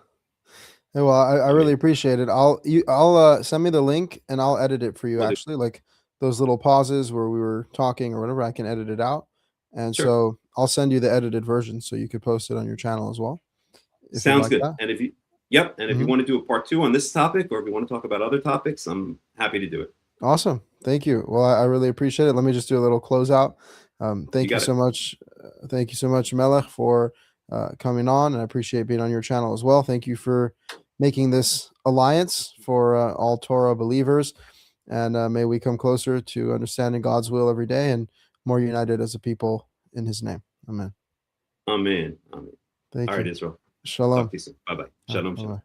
Yeah, well, I really appreciate it. I'll send me the link and I'll edit it for you. Actually, like those little pauses where we were talking or whatever, I can edit it out, and Sure. so I'll send you the edited version so you could post it on your channel as well. Sounds good. That. And if you want to do a part 2 on this topic, or if you want to talk about other topics, I'm happy to do it. Awesome. Thank you. Well, I really appreciate it. Let me just do a little closeout. Thank you so much. Thank you so much, Melech, for coming on. And I appreciate being on your channel as well. Thank you for making this alliance for all Torah believers. And may we come closer to understanding God's will every day and more united as a people in his name. Amen. Amen. Amen. Thank you. All right, Israel. Shalom. Talk to you soon. Bye-bye. Shalom. Bye-bye.